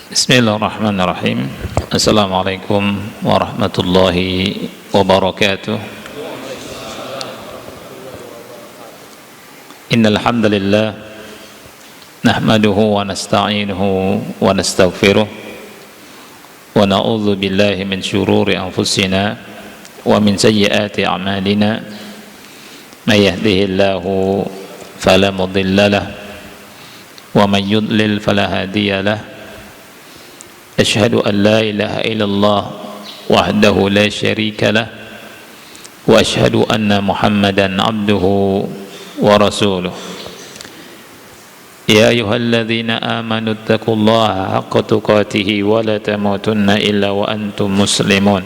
Bismillahirrahmanirrahim. Assalamualaikum warahmatullahi wabarakatuh. Innal hamdalillah nahmaduhu wa nasta'inuhu wa nastaghfiruh wa na'udzu billahi min shururi anfusina wa min sayyiati a'malina. May yahdihillahu fala mudilla lahu wa may yudlil fala hadiya lahu. Asyhadu an la ilaha illallah wahdahu la syarika lah wa asyhadu anna Muhammadan abduhu wa rasuluh. Ya ayyuhalladzina amanu taqullaha haqqa tuqatih wa la tamutunna illa wa antum muslimun.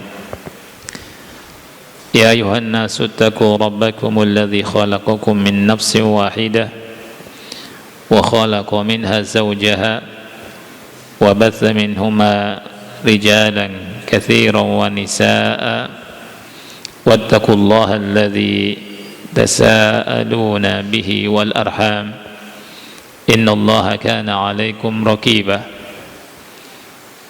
Ya ayyuhan nasu taqu rabbakumul ladzi khalaqakum min nafsin wahidah wa khalaqa minha zawjaha وبث منهما رجالا كثيرا ونساء واتقوا الله الذي تساءلون به والأرحام إن الله كان عليكم رقيبا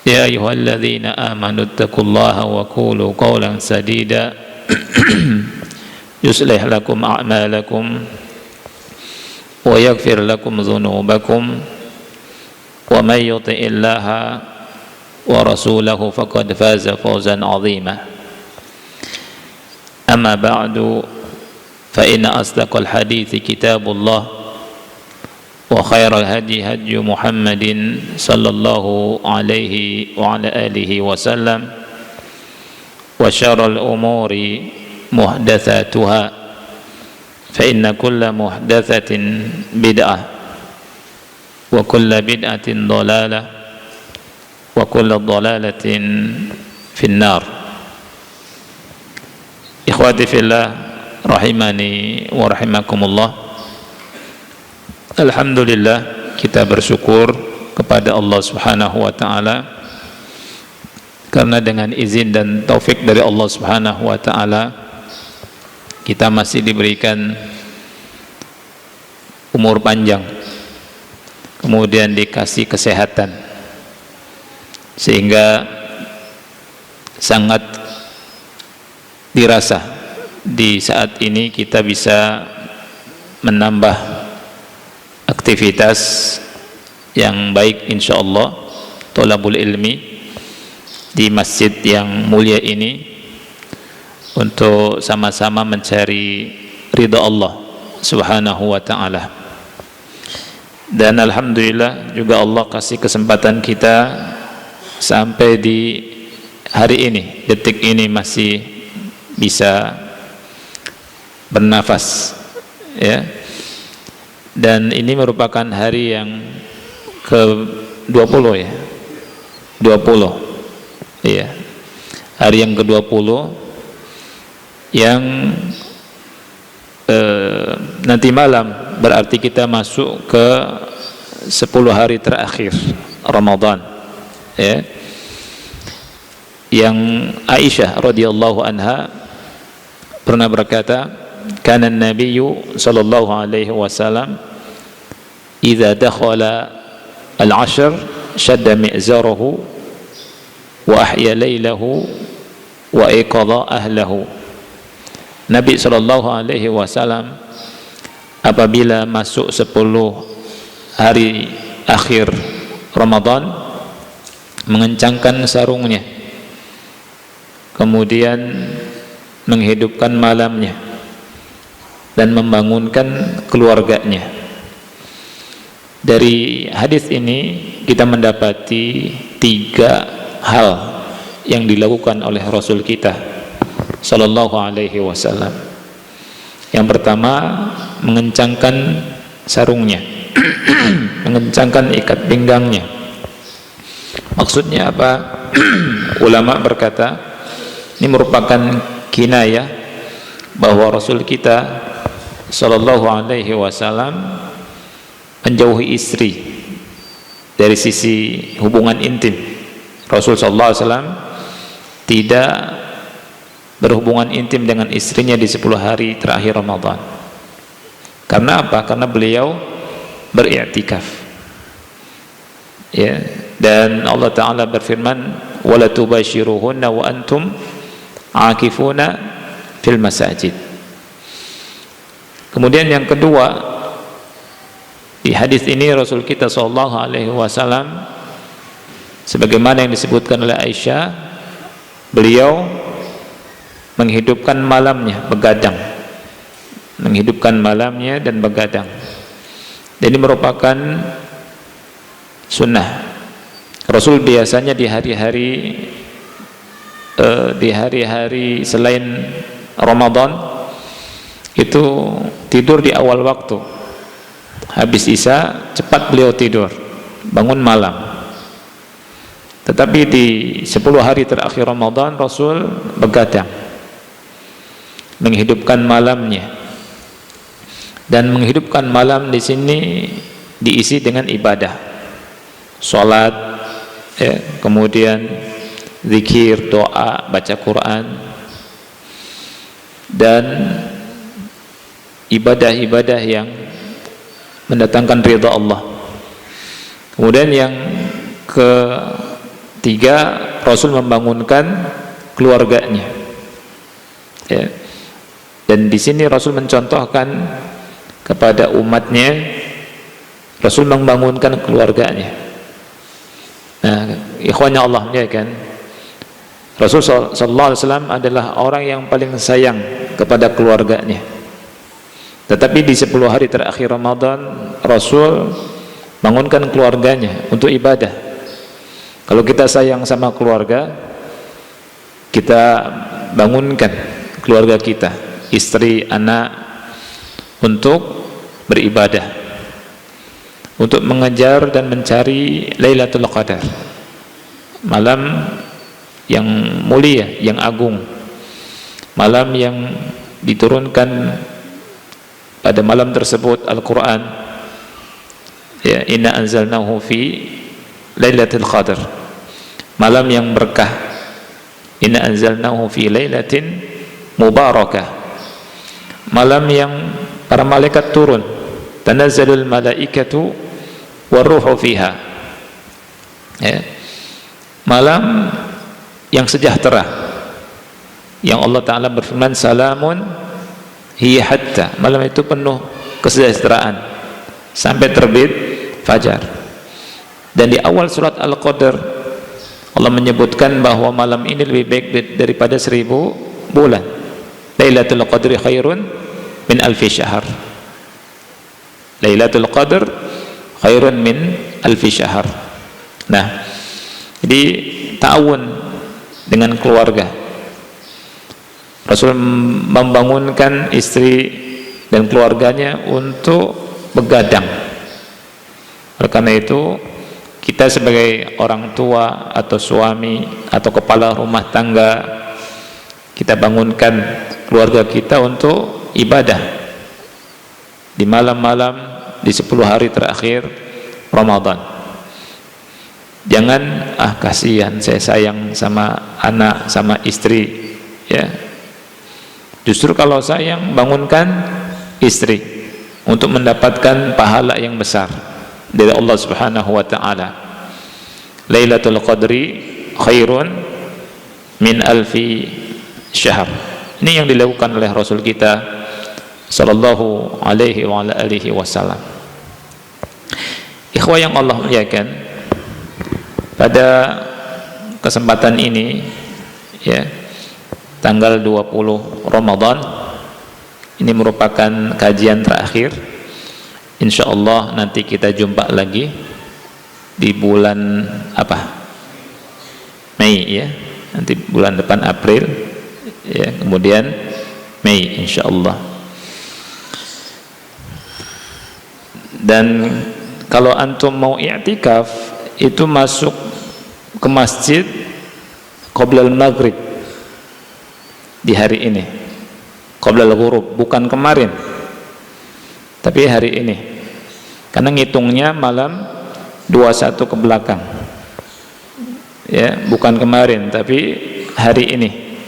يا أيها الذين آمنوا اتقوا الله وقولوا قولا سديدا يصلح لكم أعمالكم ويغفر لكم ذنوبكم ومن يطع الله ورسوله فقد فاز فوزا عظيما أما بعد فإن أصدق الحديث كتاب الله وخير الهدي هدي محمد صلى الله عليه وعلى آله وسلم وشر الأمور محدثاتها فإن كل محدثة بدعة وكل بدعة ضلالة وكل ضلالة في النار. Ikhwati fillah rahimani wa rahimakumullah. Alhamdulillah, kita bersyukur kepada Allah Subhanahu wa taala karena dengan izin dan taufik dari Allah Subhanahu wa taala kita masih diberikan umur panjang, kemudian dikasih kesehatan, sehingga sangat dirasa di saat ini kita bisa menambah aktivitas yang baik insyaallah, thalabul ilmi di masjid yang mulia ini untuk sama-sama mencari ridha Allah Subhanahu wa ta'ala. Dan alhamdulillah juga Allah kasih kesempatan kita sampai di hari ini, detik ini masih bisa bernafas, ya. Dan ini merupakan hari yang ke-20 ya. 20. Iya. Hari yang ke-20 yang nanti malam berarti kita masuk ke 10 hari terakhir Ramadan, ya. Yang Aisyah radhiyallahu anha pernah berkata, kana an-nabiyyu sallallahu alaihi wasallam idza dakhala al-'ashr shadda mi'zarahu wa ahya lailahu wa iqadha ahlahu. Nabi sallallahu alaihi wasallam apabila masuk 10 hari akhir Ramadan mengencangkan sarungnya, kemudian menghidupkan malamnya dan membangunkan keluarganya. Dari hadis ini kita mendapati 3 hal yang dilakukan oleh Rasul kita sallallahu alaihi wasallam. Yang pertama, mengencangkan sarungnya, mengencangkan ikat pinggangnya. Maksudnya apa? Ulama berkata ini merupakan kinayah bahwa Rasul kita sallallahu alaihi wasallam menjauhi istri dari sisi hubungan intim. Rasul sallallahu alaihi wasallam tidak berhubungan intim dengan istrinya di 10 hari terakhir Ramadan. Karena apa? Karena beliau beriktikaf, ya, Dan Allah Ta'ala berfirman, wala tubashiruhunna wa antum aakifuna fil masajid. Kemudian yang kedua, di hadis ini Rasul kita sallallahu alaihi wasallam, sebagaimana yang disebutkan oleh Aisyah, beliau menghidupkan malamnya, begadang, menghidupkan malamnya dan begadang. Dan ini merupakan sunnah. Rasul biasanya di hari-hari selain Ramadan itu tidur di awal waktu. Habis Isya cepat beliau tidur, bangun malam. Tetapi di 10 hari terakhir Ramadan Rasul begadang, menghidupkan malamnya. Dan menghidupkan malam di sini diisi dengan ibadah, salat, kemudian zikir, doa, baca Quran, dan ibadah-ibadah yang mendatangkan ridha Allah. Kemudian yang ketiga, Rasul membangunkan keluarganya, ya. Dan di sini Rasul mencontohkan kepada umatnya, Rasul membangunkan keluarganya. Nah, ikhwanya Allah, ya kan, Rasul sallallahu alaihi wasallam adalah orang yang paling sayang kepada keluarganya. Tetapi di 10 hari terakhir Ramadan Rasul bangunkan keluarganya untuk ibadah. Kalau kita sayang sama keluarga, kita bangunkan keluarga kita, istri, anak, untuk beribadah, untuk mengejar dan mencari Lailatul Qadar, malam yang mulia, yang agung, malam yang diturunkan pada malam tersebut Al-Quran, ya, inna anzalnahu fi Lailatul Qadar, malam yang berkah, inna anzalnahu fi lailatin mubarakah, malam yang para malaikat turun, tanazzalul malaikatu waruhu fiha, ya, malam yang sejahtera, yang Allah Ta'ala berfirman, salamun hiya hatta, malam itu penuh kesejahteraan sampai terbit fajar. Dan di awal surat Al-Qadar Allah menyebutkan bahwa malam ini lebih baik daripada 1000 bulan. Lailatul Qadri khairun min alfi syahr. Lailatul Qadr khairun min alfi syahr. Nah, jadi ta'awun dengan keluarga. Rasul membangunkan istri dan keluarganya untuk begadang. Oleh karena itu, kita sebagai orang tua atau suami atau kepala rumah tangga, kita bangunkan keluarga kita untuk ibadah di malam-malam di 10 hari terakhir Ramadan. Jangan, kasihan, saya sayang sama anak, sama istri, ya. Justru kalau sayang, bangunkan istri untuk mendapatkan pahala yang besar dari Allah Subhanahu wa taala. Lailatul Qadri khairun min alfi syahr. Ini yang dilakukan oleh Rasul kita sallallahu alaihi wa ala alihi wasallam. Ikhwah yang Allah muliakan, pada kesempatan ini, ya, tanggal 20 Ramadan ini merupakan kajian terakhir. Insyaallah nanti kita jumpa lagi di bulan Mei, ya. Nanti bulan depan April, ya, kemudian Mei insyaallah. Dan kalau antum mau i'tikaf itu masuk ke masjid qoblal maghrib di hari ini, qoblal ghurub, bukan kemarin tapi hari ini, karena ngitungnya malam 21 ke belakang, ya, bukan kemarin tapi hari ini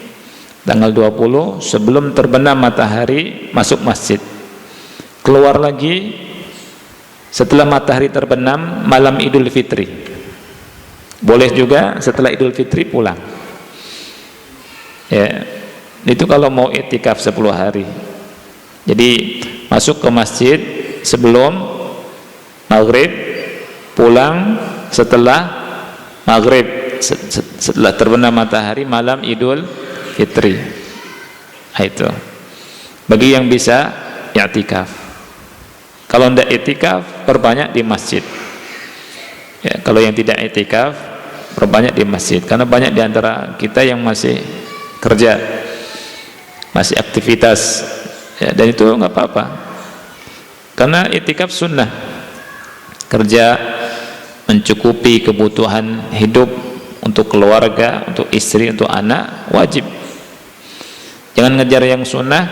tanggal 20 sebelum terbenam matahari masuk masjid, keluar lagi setelah matahari terbenam malam Idul Fitri. Boleh juga setelah Idul Fitri pulang. Ya, itu kalau mau i'tikaf 10 hari. Jadi masuk ke masjid sebelum maghrib, pulang setelah maghrib, setelah terbenam matahari malam Idul Fitri. Nah, itu bagi yang bisa i'tikaf. Kalau tidak i'tikaf, perbanyak di masjid. Ya, kalau yang tidak i'tikaf, perbanyak di masjid. Karena banyak di antara kita yang masih kerja, masih aktivitas, ya, dan itu nggak apa-apa. Karena i'tikaf sunnah, kerja mencukupi kebutuhan hidup untuk keluarga, untuk istri, untuk anak, wajib. Jangan ngejar yang sunnah,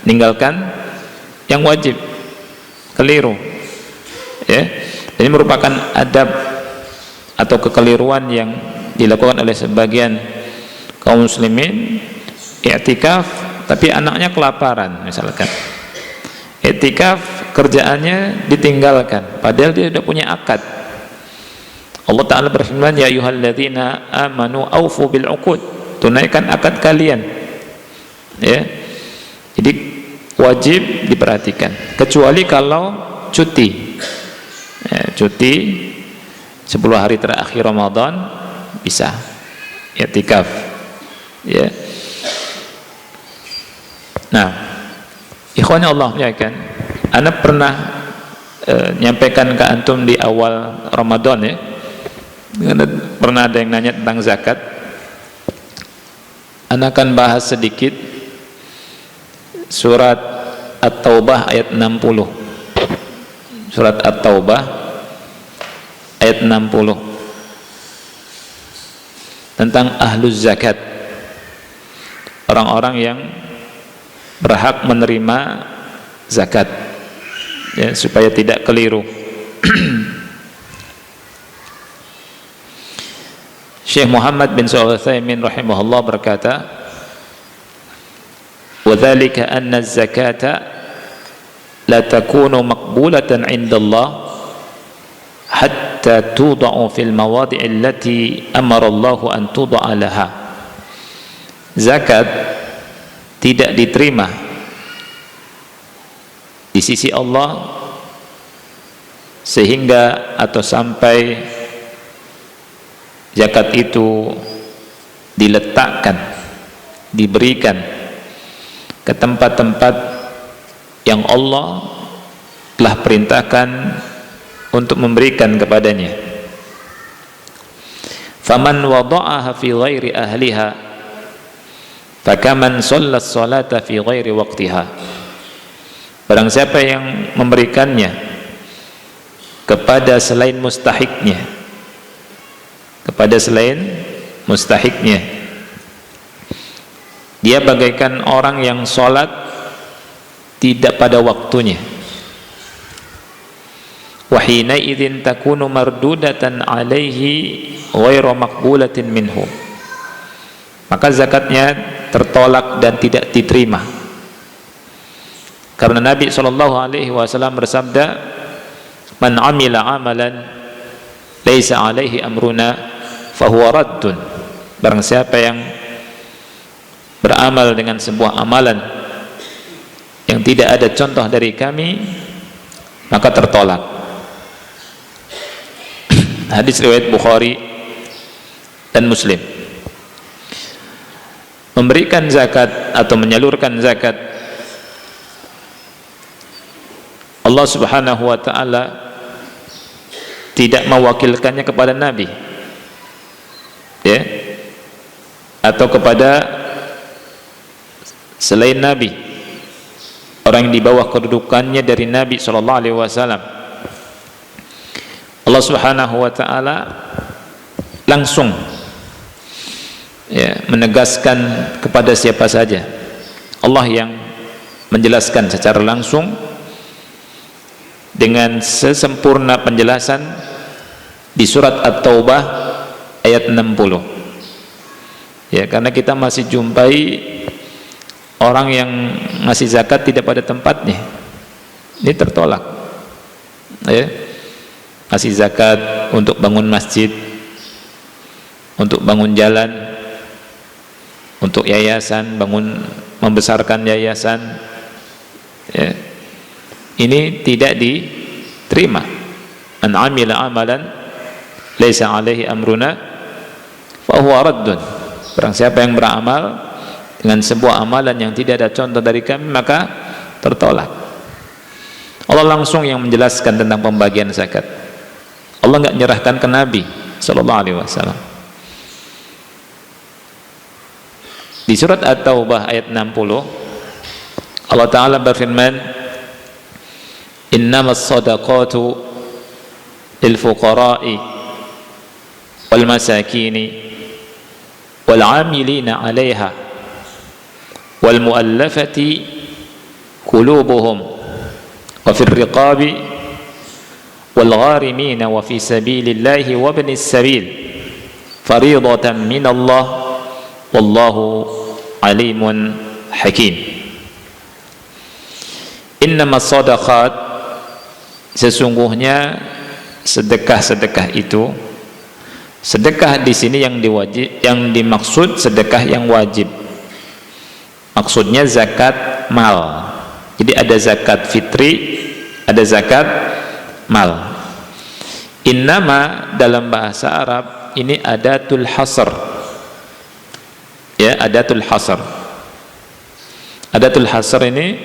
ninggalkan yang wajib, keliru. Ya, ini merupakan adab atau kekeliruan yang dilakukan oleh sebagian kaum muslimin. I'tikaf tapi anaknya kelaparan misalkan. I'tikaf kerjaannya ditinggalkan padahal dia sudah punya akad. Allah Ta'ala berfirman, ya ayyuhalladzina amanu aufu bil uqud, tunaikan akad kalian. Ya, jadi wajib diperhatikan, kecuali kalau cuti. Ya, cuti 10 hari terakhir Ramadan bisa i'tikaf. Ya. Nah, ikhwani Allah muliakan, ana pernah nyampaikan ke antum di awal Ramadan, ya. Pernah ada yang nanya tentang zakat. Ana akan bahas sedikit surat At-Taubah ayat 60. Surat At-Taubah ayat 60 tentang ahluz zakat, orang-orang yang berhak menerima zakat, ya, supaya tidak keliru. Syekh Muhammad bin Shalih Al-Utsaimin rahimahullah berkata, wa dzalika anna az-zakata la takunu maqbulatan 'inda Allah hatta tuda'u fil mawadi' allati amara Allah an tuda'a laha. Zakat tidak diterima di sisi Allah sehingga atau sampai zakat itu diletakkan, diberikan ke tempat-tempat yang Allah telah perintahkan untuk memberikan kepadanya. Faman wada'aha fi ghairi ahliha fakaman shallat salata fi ghairi waqtiha. Barang siapa yang memberikannya kepada selain mustahiknya, kepada selain mustahiknya, dia bagaikan orang yang sholat tidak pada waktunya. Wahina idzin takunu mardudatan alaihi ghairu maqbulatin minhu. Maka zakatnya tertolak dan tidak diterima. Karena Nabi SAW bersabda, man amila amalan laisa alaihi amruna fahuwa raddun. Barang siapa yang beramal dengan sebuah amalan yang tidak ada contoh dari kami, maka tertolak. Hadis riwayat Bukhari dan Muslim. Memberikan zakat atau menyalurkan zakat, Allah Subhanahu wa ta'ala tidak mewakilkannya kepada Nabi, ya, atau kepada selain Nabi, orang yang di bawah kedudukannya dari Nabi SAW. Allah Subhanahu wa ta'ala langsung, ya, menegaskan kepada siapa saja. Allah yang menjelaskan secara langsung dengan sesempurna penjelasan di surat At-Taubah ayat 60. Ya, karena kita masih jumpai orang yang ngasih zakat tidak pada tempatnya, ini tertolak. Ya, ngasih zakat untuk bangun masjid, untuk bangun jalan, untuk yayasan, membesarkan yayasan, ya. Ini tidak diterima. Man 'amila 'amalan laisa 'alaihi amruna fa huwa raddun. Barang siapa yang beramal dengan sebuah amalan yang tidak ada contoh dari kami, maka tertolak. Allah langsung yang menjelaskan tentang pembagian zakat. Allah enggak menyerahkan ke Nabi sallallahu alaihi wasallam. Di surat At-Taubah ayat 60, Allah Ta'ala berfirman, innamas sadaqatu lil fuqara'i wal masakini wal 'amilina 'alaiha wal mu'allafati qulubuhum wa fir riqabi wal gharimina wa fi sabilillahi wa ibnis sabil fariidatan minallah wallahu alimun hakim. Innamas sadaqat, sesungguhnya sedekah-sedekah itu, sedekah di sini yang dimaksud sedekah yang wajib. Maksudnya zakat mal. Jadi ada zakat fitri, ada zakat mal. Innama dalam bahasa Arab ini adatul hasr. Ya, adatul hasr. Adatul hasr ini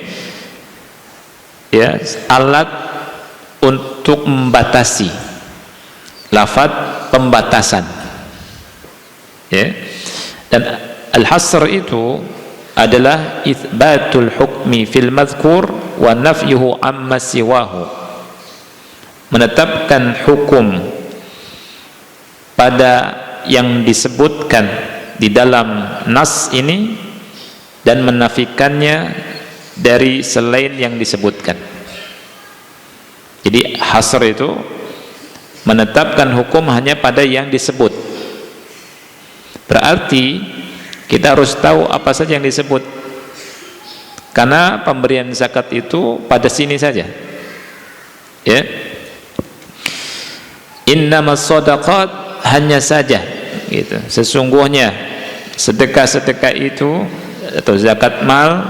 ya alat untuk membatasi, lafaz pembatasan, ya. Dan al-hasr itu adalah itsbatul hukmi fil madhkur wa nafyuhu amma siwahu, menetapkan hukum pada yang disebutkan di dalam nas ini dan menafikannya dari selain yang disebutkan. Jadi hasr itu menetapkan hukum hanya pada yang disebut. Berarti kita harus tahu apa saja yang disebut, karena pemberian zakat itu pada sini saja, ya. Innamas shadaqat, hanya saja gitu. Sesungguhnya sedekah-sedekah itu atau zakat mal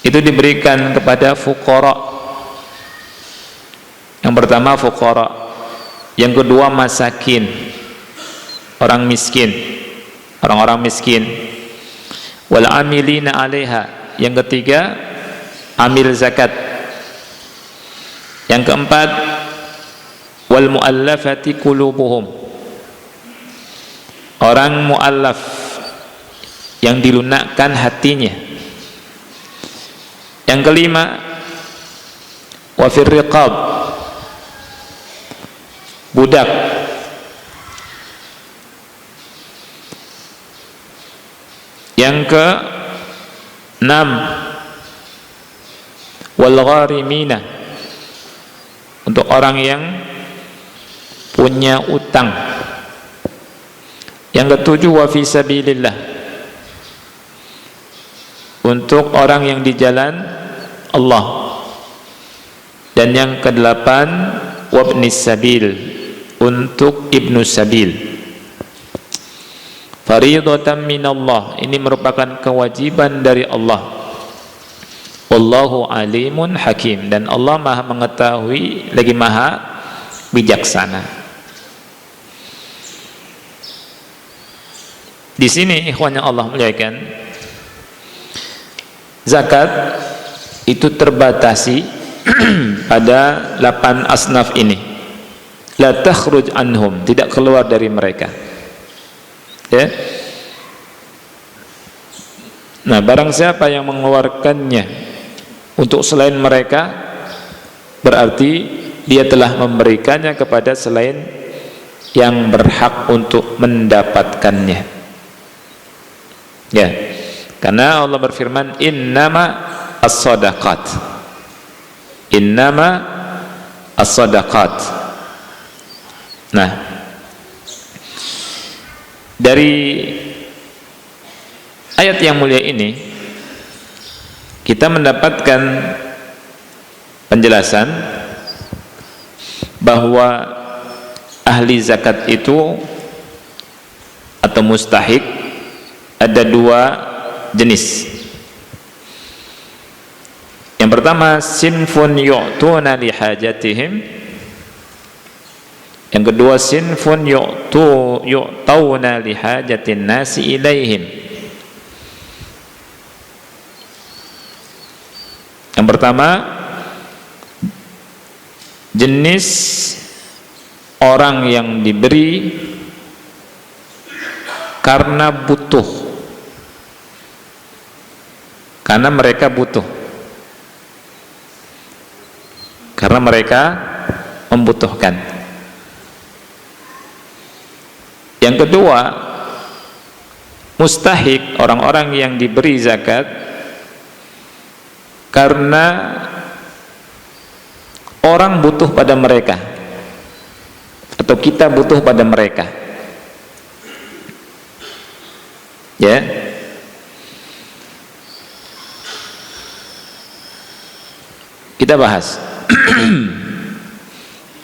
itu diberikan kepada fuqara. Yang pertama fuqara, yang kedua masakin, orang miskin, orang-orang miskin. Wal amilina 'alaiha, yang ketiga amil zakat. Yang keempat wal muallafati qulubuhum, orang muallaf yang dilunakkan hatinya. Yang kelima wa fir riqab, budak. Yang ke-6 wal gharimina, untuk orang yang punya utang. Yang ke-7 wa fi sabilillah, untuk orang yang di jalan Allah. Dan yang ke-8 wabnis sabil, untuk ibnu sabil. Fariidatan minallah, ini merupakan kewajiban dari Allah. Wallahu alimun hakim, dan Allah Maha mengetahui lagi Maha bijaksana. Di sini ikhwan yang Allah muliakan, zakat itu terbatasi pada 8 asnaf ini. La takhruj anhum, tidak keluar dari mereka, ya. Nah, barang siapa yang mengeluarkannya untuk selain mereka, berarti dia telah memberikannya kepada selain yang berhak untuk mendapatkannya, ya. Karena Allah berfirman innama as-sadaqat, innama as-sadaqat. Nah, dari ayat yang mulia ini kita mendapatkan penjelasan bahwa ahli zakat itu atau mustahik ada dua jenis. Yang pertama, sinfun yu'tuna lihajatihim. Yang kedua, sinfun yu'tawna lihajatin nasi ilaihim. Yang pertama, jenis orang yang diberi karena butuh, karena mereka butuh, karena mereka membutuhkan. Yang kedua, mustahik, orang-orang yang diberi zakat karena orang butuh pada mereka atau kita butuh pada mereka. Ya, kita bahas.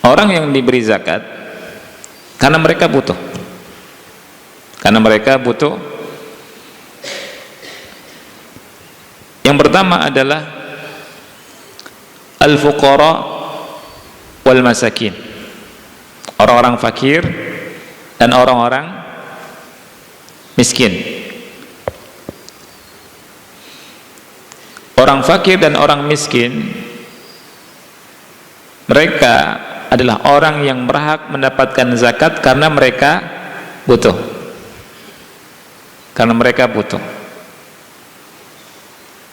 Orang yang diberi zakat karena mereka butuh, karena mereka butuh. Yang pertama adalah al-fuqara wal masakin, orang-orang fakir dan orang-orang miskin. Orang fakir dan orang miskin, mereka adalah orang yang berhak mendapatkan zakat karena mereka butuh, karena mereka butuh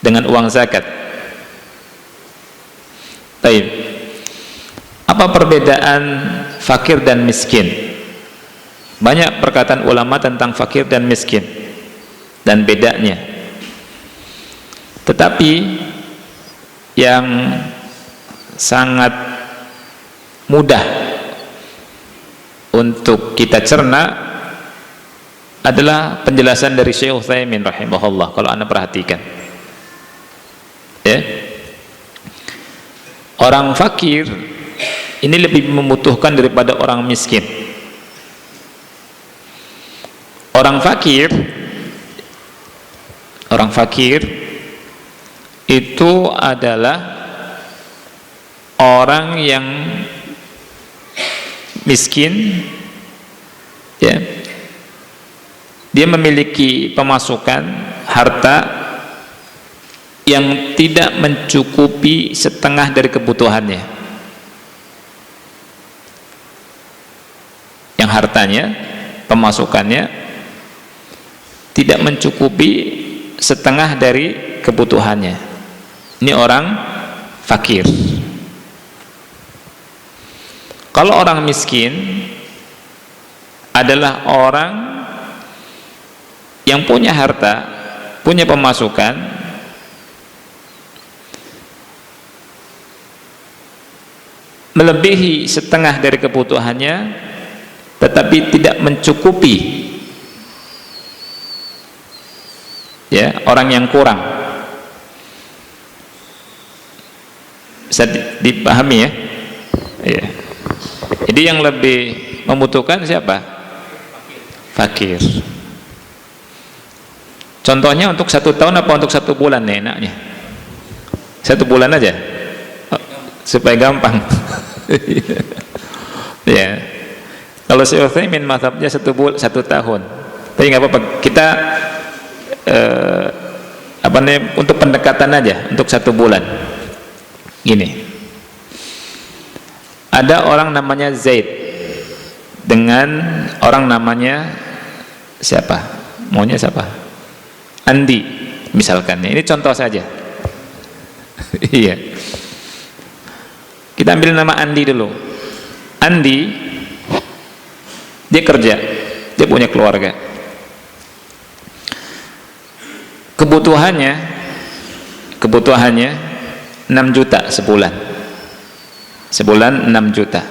dengan uang zakat. Baik, apa perbedaan fakir dan miskin? Banyak perkataan ulama tentang fakir dan miskin dan bedanya. Tetapi yang sangat mudah untuk kita cerna adalah penjelasan dari Syekh Utsaimin rahimahullah. Kalau Anda perhatikan, ya, orang fakir ini lebih membutuhkan daripada orang miskin. Orang fakir itu adalah orang yang miskin, ya, dia memiliki pemasukan harta yang tidak mencukupi setengah dari kebutuhannya, yang hartanya, pemasukannya tidak mencukupi setengah dari kebutuhannya. Ini orang fakir. Kalau orang miskin adalah orang yang punya harta, punya pemasukan, melebihi setengah dari kebutuhannya, tetapi tidak mencukupi, ya, orang yang kurang. Bisa dipahami, ya? Ya. Jadi yang lebih membutuhkan siapa? Fakir. Contohnya untuk 1 tahun apa untuk 1 bulan nih enaknya? 1 bulan aja, supaya gampang. Ya. Kalau Syekh Utsaimin mazhabnya 1 tahun. Tapi nggak apa-apa, kita untuk pendekatan aja, untuk 1 bulan. Gini, ada orang namanya Zaid dengan orang namanya siapa? Maunya siapa? Andi, misalkan. Ini contoh saja. Iya. Kita ambil nama Andi dulu. Andi, dia kerja, dia punya keluarga. Kebutuhannya 6 juta sebulan. Sebulan 6 juta.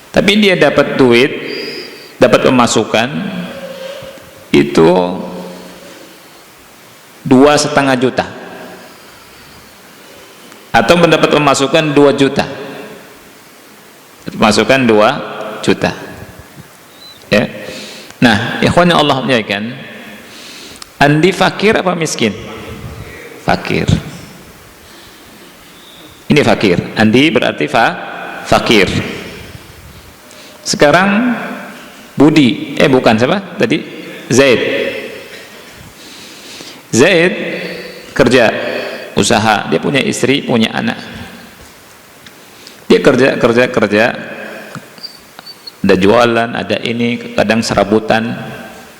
Tapi dia dapat duit, dapat pemasukan itu 2,5 juta. Atau mendapat pemasukan 2 juta. Pemasukan 2 juta. Ya. Nah, ikhwan yang Allah muliakan, Andi fakir apa miskin? Fakir. Ini fakir. Andi berarti fakir. Sekarang Budi, bukan siapa tadi? Zaid. Zaid kerja, usaha, dia punya istri, punya anak. Dia kerja, ada jualan, ada ini, kadang serabutan.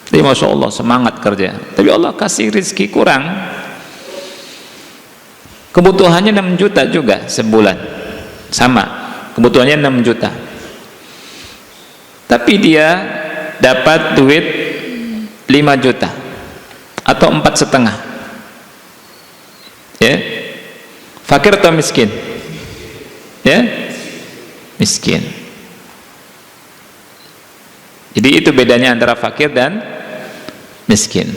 Tapi Masya Allah semangat kerja. Tapi Allah kasih rezeki kurang. Kebutuhannya 6 juta juga sebulan. Sama, kebutuhannya 6 juta. Tapi dia dapat duit 5 juta atau 4,5. Ya, fakir atau miskin? Ya, miskin. Jadi itu bedanya antara fakir dan miskin.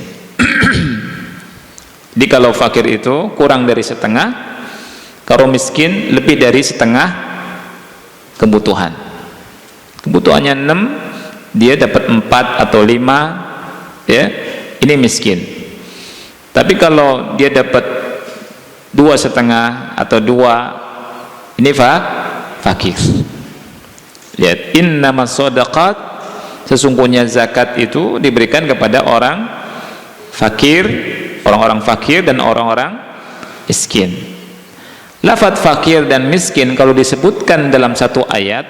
Jadi kalau fakir itu kurang dari setengah, kalau miskin lebih dari setengah kebutuhan. Kebutuhannya 6, dia dapat 4 atau 5, ya, ini miskin. Tapi kalau dia dapat 2,5 atau 2, ini fakir. Lihat, innamas shadaqat, sesungguhnya zakat itu diberikan kepada orang fakir, orang-orang fakir dan orang-orang miskin. Lafaz fakir dan miskin kalau disebutkan dalam satu ayat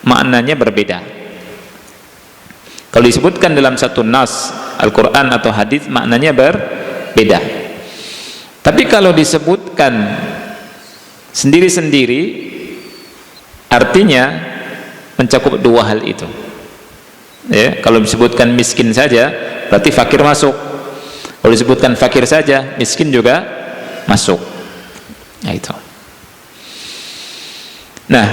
maknanya berbeda. Kalau disebutkan dalam satu nas Al-Quran atau hadis maknanya berbeda. Tapi kalau disebutkan sendiri-sendiri artinya mencakup dua hal itu. Ya, kalau disebutkan miskin saja berarti fakir masuk. Kalau disebutkan fakir saja miskin juga masuk. Nah, itu. Nah,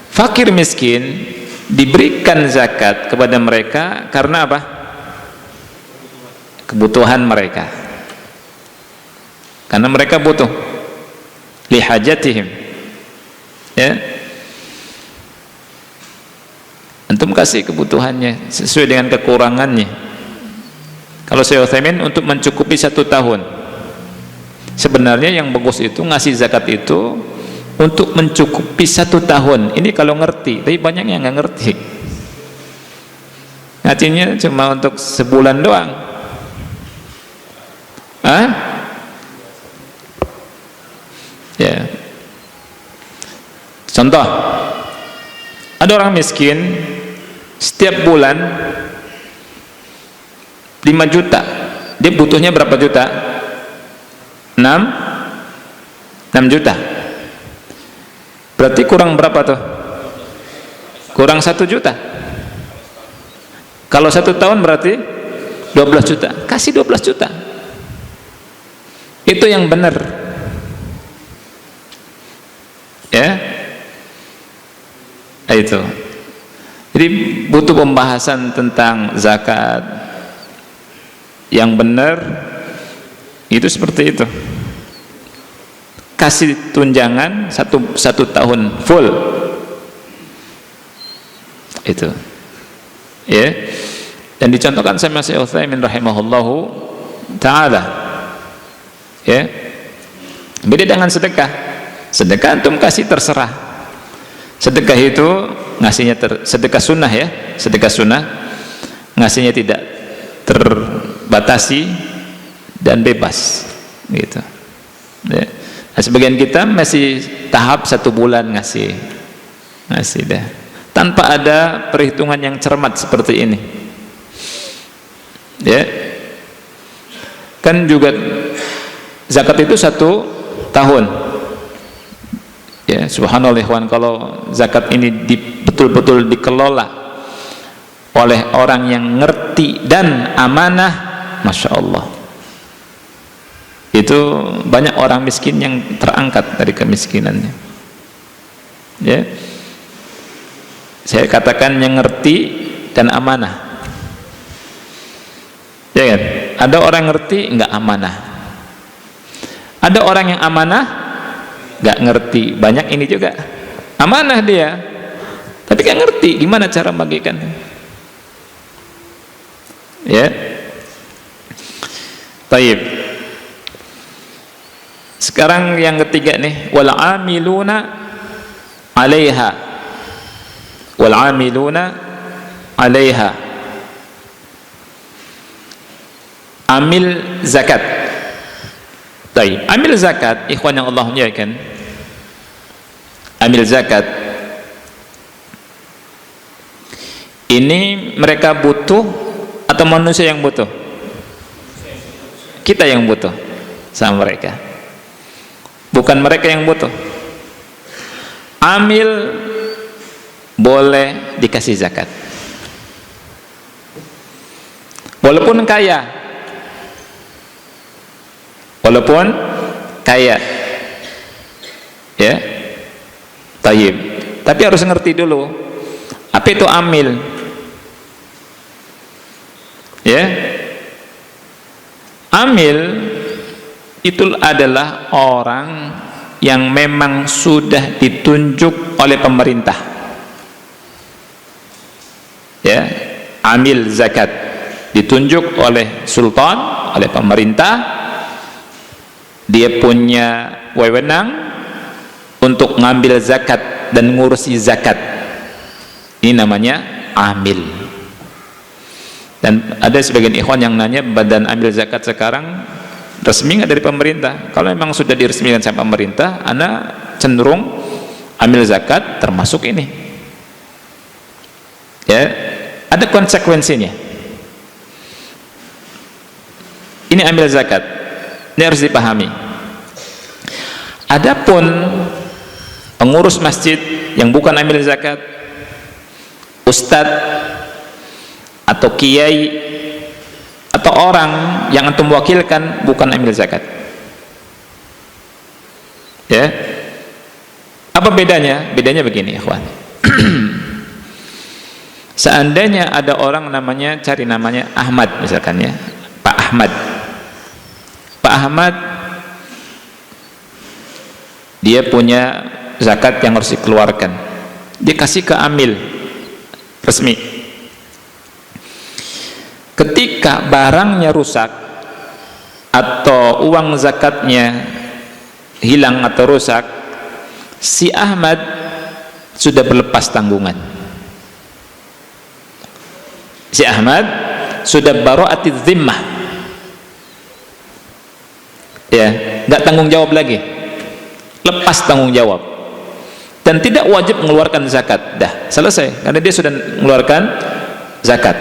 fakir miskin diberikan zakat kepada mereka karena apa? Kebutuhan mereka. Karena mereka butuh lihajatihim. Ya. Antum kasih kebutuhannya sesuai dengan kekurangannya. Kalau Syekh Utsaimin untuk mencukupi 1 tahun. Sebenarnya yang bagus itu ngasih zakat itu untuk mencukupi 1 tahun. Ini kalau ngerti, tapi banyak yang nggak ngerti. Ngajinya cuma untuk sebulan doang. Ya. Contoh, ada orang miskin setiap bulan 5 juta. Dia butuhnya berapa juta? 6 juta. Berarti kurang berapa tuh? Kurang 1 juta. Kalau 1 tahun berarti 12 juta. Kasih 12 juta. Itu yang benar. Ya. Itu. Jadi butuh pembahasan tentang zakat yang benar itu seperti itu. Kasih tunjangan satu tahun full itu, ya. Dan dicontohkan sama Syekh Utsaimin rahimahullahu taala, ya. Beda dengan sedekah. Sedekah antum kasih terserah. Sedekah itu ngasihnya sedekah sunnah, ya. Sedekah sunnah ngasihnya tidak terbatasi dan bebas, gitu. Ya. Nah, sebagian kita masih tahap 1 bulan ngasih dah, tanpa ada perhitungan yang cermat seperti ini. Ya, kan juga zakat itu 1 tahun. Ya, subhanallah ikhwan, kalau zakat ini betul-betul dikelola oleh orang yang ngerti dan amanah, masya Allah, itu banyak orang miskin yang terangkat dari kemiskinannya. Ya, saya katakan yang ngerti dan amanah. Ya kan? Ada orang ngerti nggak amanah. Ada orang yang amanah nggak ngerti. Banyak ini juga amanah dia, tapi nggak ngerti gimana cara membagikan. Ya. Baik. Sekarang yang ketiga nih, wal amiluna 'alaiha. Wal amiluna 'alaiha. Amil zakat. Baik, amil zakat, ikhwan yang Allah muliakan. Amil zakat ini mereka butuh atau manusia yang butuh? Kita yang butuh sama mereka, bukan mereka yang butuh. Amil boleh dikasih zakat walaupun kaya, ya. Tayyib. Tapi harus ngerti dulu apa itu amil, ya. Amil itu adalah orang yang memang sudah ditunjuk oleh pemerintah, ya. Amil zakat ditunjuk oleh sultan, oleh pemerintah. Dia punya wewenang untuk ngambil zakat dan ngurusi zakat. Ini namanya amil. Dan ada sebagian ikhwan yang nanya, badan amil zakat sekarang resmi nggak dari pemerintah? Kalau memang sudah diresmikan sama pemerintah, ana cenderung amil zakat termasuk ini, ya. Ada konsekuensinya. Ini amil zakat, ini harus dipahami. Adapun pengurus masjid yang bukan amil zakat, ustadz atau kiai atau orang yang antum wakilkan bukan amil zakat, ya. Apa bedanya? Bedanya begini, ikhwan. Seandainya ada orang namanya, cari namanya Ahmad misalkan, ya, Pak Ahmad. Pak Ahmad dia punya zakat yang harus dikeluarkan, dikasih ke amil resmi. Ketika barangnya rusak atau uang zakatnya hilang atau rusak, si Ahmad sudah berlepas tanggungan. Si Ahmad sudah bara'atiz zimmah, ya, nggak tanggung jawab lagi, lepas tanggung jawab, dan tidak wajib mengeluarkan zakat. Dah selesai, karena dia sudah mengeluarkan zakat.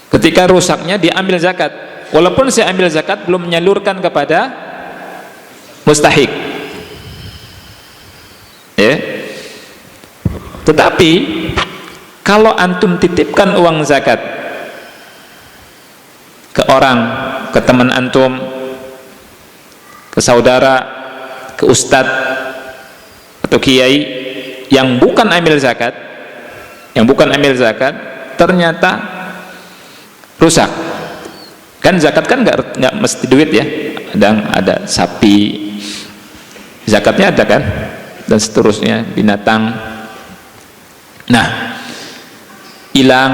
Ketika rusaknya diambil zakat, walaupun saya ambil zakat belum menyalurkan kepada mustahik, ya. Tetapi kalau antum titipkan uang zakat ke orang, ke teman antum, ke saudara, ke ustadz atau kiai yang bukan amil zakat, ternyata rusak. Kan zakat kan nggak mesti duit, ya. Ada sapi, zakatnya ada kan, dan seterusnya, binatang. Nah, hilang,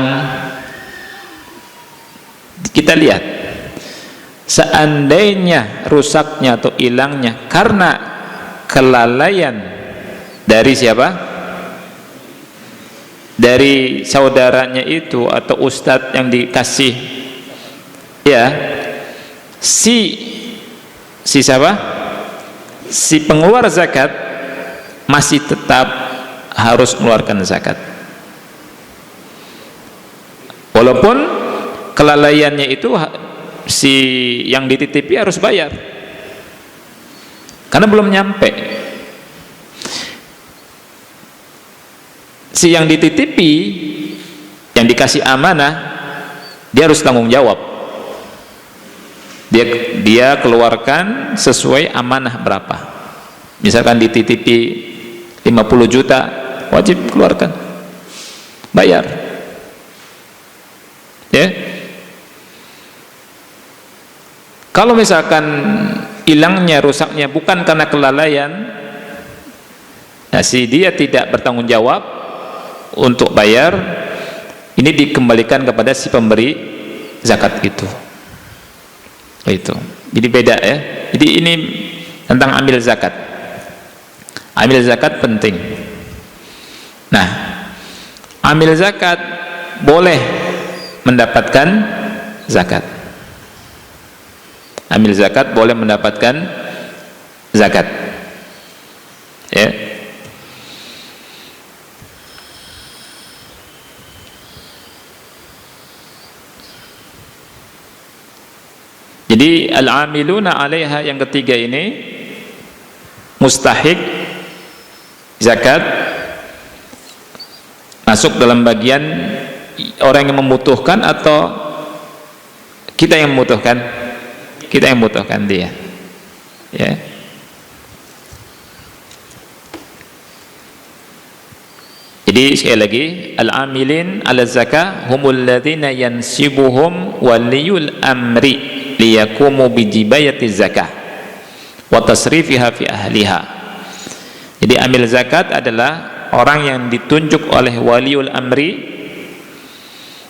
kita lihat, seandainya rusaknya atau hilangnya karena kelalaian dari siapa? Dari saudaranya itu atau ustadz yang dikasih, ya, si siapa? Si pengeluar zakat masih tetap harus mengeluarkan zakat, walaupun kelalaiannya itu si yang dititipi harus bayar karena belum nyampe. Si yang dititipi, yang dikasih amanah, dia harus tanggung jawab. Dia keluarkan sesuai amanah berapa. Misalkan dititipi 50 juta, wajib keluarkan, bayar, ya. Kalau misalkan hilangnya, rusaknya bukan karena kelalaian, nah si dia tidak bertanggung jawab untuk bayar, ini dikembalikan kepada si pemberi zakat itu. Jadi beda ya. Jadi ini tentang ambil zakat. Ambil zakat penting. Nah, ambil zakat boleh mendapatkan zakat. Ambil zakat boleh mendapatkan zakat. Ya. Jadi al-amiluna 'alaiha yang ketiga ini mustahik zakat masuk dalam bagian orang yang membutuhkan atau kita yang membutuhkan? Kita yang membutuhkan dia. Ya. Jadi sekali lagi, al-amilin 'ala zakah humul ladzina yansibuhum waliyul amri liyakumu bijibayati zakah wa tasrifiha fi ahliha. Jadi amil zakat adalah orang yang ditunjuk oleh waliul amri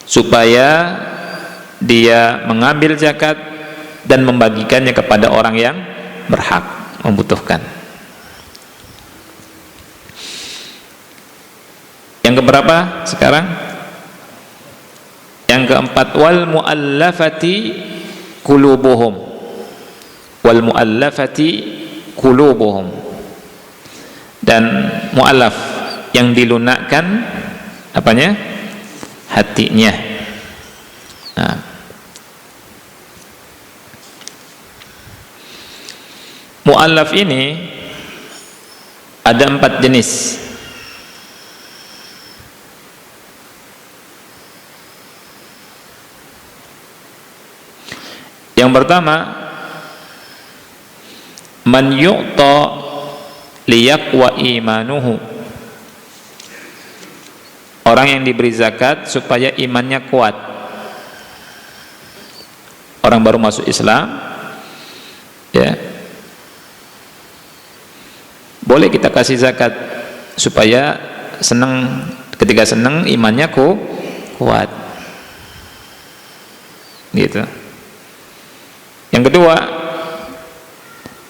supaya dia mengambil zakat dan membagikannya kepada orang yang berhak membutuhkan. Yang keberapa sekarang? Yang keempat, wal muallafati qulubuhum. Wal muallafati qulubuhum. Dan muallaf yang dilunakkan apanya? Hatinya. Nah. Muallaf ini ada 4 jenis. Yang pertama, man yu'ta liyaqwa imanuhu. Orang yang diberi zakat supaya imannya kuat. Orang baru masuk Islam, ya, boleh kita kasih zakat supaya senang, ketika senang imannya kuat, gitu. Yang kedua,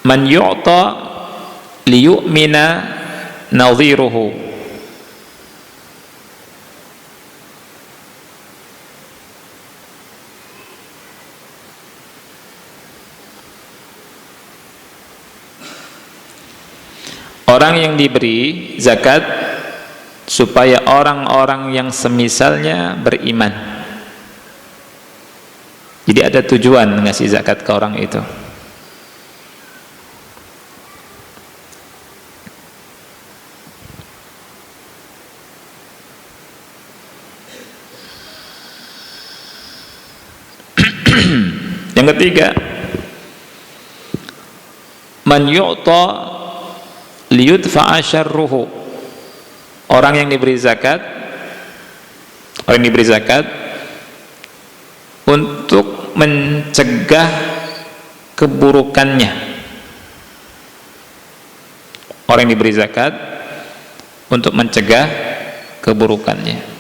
man yu'ta liyu'mina nadhiruhu. Orang yang diberi zakat supaya orang-orang yang semisalnya beriman. Jadi ada tujuan ngasih zakat ke orang itu. Yang ketiga, man yu'ta liyudfa'a syarruhu. Orang yang diberi zakat, untuk mencegah keburukannya. Orang yang diberi zakat untuk mencegah keburukannya.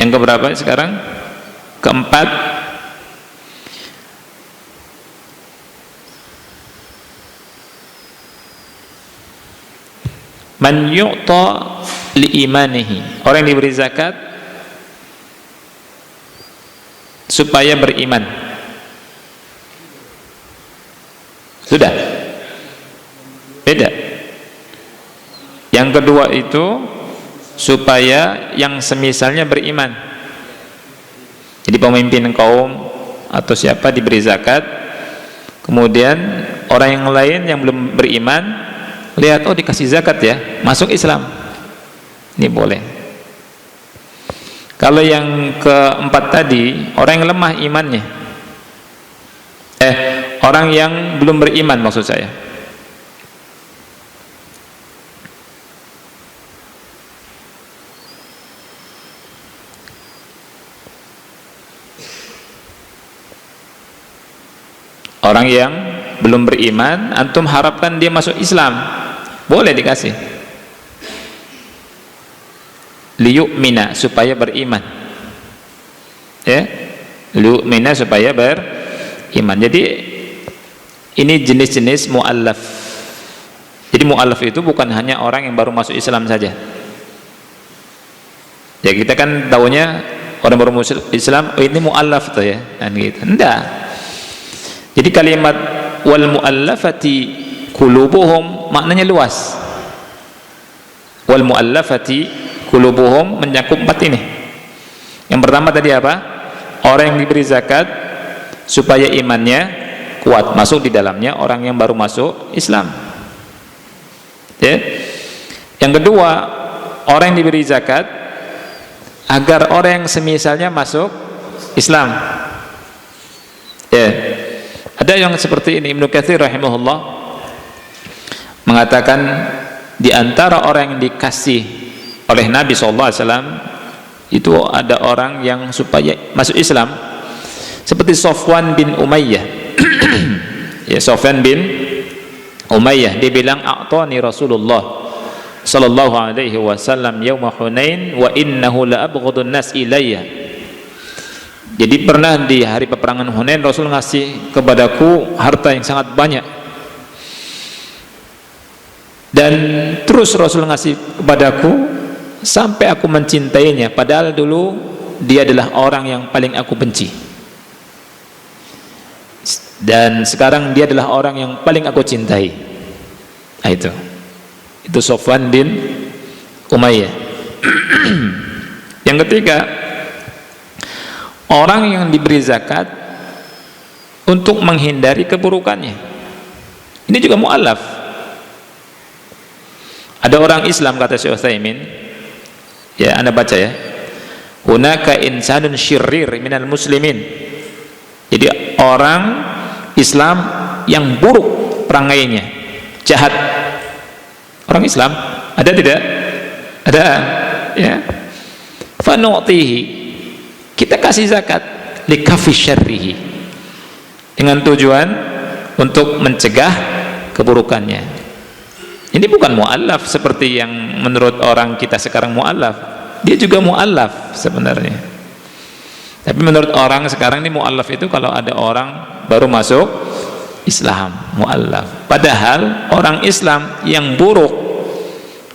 Yang keberapa sekarang? Keempat, man yu'ta liimanihi. Orang yang diberi zakat supaya beriman. Sudah? Beda. Yang kedua itu supaya yang semisalnya beriman. Jadi pemimpin kaum atau siapa diberi zakat, kemudian orang yang lain yang belum beriman lihat, oh dikasih zakat ya, masuk Islam, ini boleh. Kalau yang keempat tadi, orang yang lemah imannya, orang yang belum beriman maksud saya, Orang yang belum beriman, antum harapkan dia masuk Islam, boleh dikasih. Liyu'mina, supaya beriman. Ya, liyu'mina, supaya beriman. Jadi ini jenis-jenis mu'allaf. Jadi mu'allaf itu bukan hanya orang yang baru masuk Islam saja. Ya kita kan tahunya orang baru masuk Islam, oh ini mu'allaf tuh ya, kan gitu. Enggak. Jadi kalimat wal mu'allafati qulubuhum maknanya luas. Wal mu'allafati qulubuhum mencakup 4 ini. Yang pertama tadi apa? Orang yang diberi zakat supaya imannya kuat, masuk di dalamnya orang yang baru masuk Islam. Ya. Yang kedua, orang yang diberi zakat agar orang yang semisalnya masuk Islam. Ya. Ada yang seperti ini, Ibnu Katsir rahimahullah mengatakan di antara orang yang dikasih oleh Nabi SAW itu ada orang yang supaya masuk Islam seperti Sofwan bin Umayyah. Ya, Sofwan bin Umayyah, dia bilang a'tani Rasulullah sallallahu alaihi wasallam yauma Hunain wa innahu la abghadun nas ilayya. Jadi pernah di hari peperangan Hunain Rasul ngasih kepadaku harta yang sangat banyak, dan terus Rasul ngasih kepadaku sampai aku mencintainya, padahal dulu dia adalah orang yang paling aku benci, dan sekarang dia adalah orang yang paling aku cintai. Nah, itu Sofwan bin Umayyah. Yang ketiga, orang yang diberi zakat untuk menghindari keburukannya. Ini juga mu'allaf. Ada orang Islam, kata Syekh Utsaimin, ya Anda baca ya, hunaka insanun syirrir minal muslimin. Jadi orang Islam yang buruk perangainya, jahat. Orang Islam ada tidak? Ada, ya. Fa nu'tihi, kita kasih zakat likafi syarrihi, dengan tujuan untuk mencegah keburukannya. Ini bukan mu'allaf seperti yang menurut orang kita sekarang mu'allaf. Dia juga mu'allaf sebenarnya. Tapi menurut orang sekarang ini mu'allaf itu kalau ada orang baru masuk Islam, mu'allaf. Padahal orang Islam yang buruk,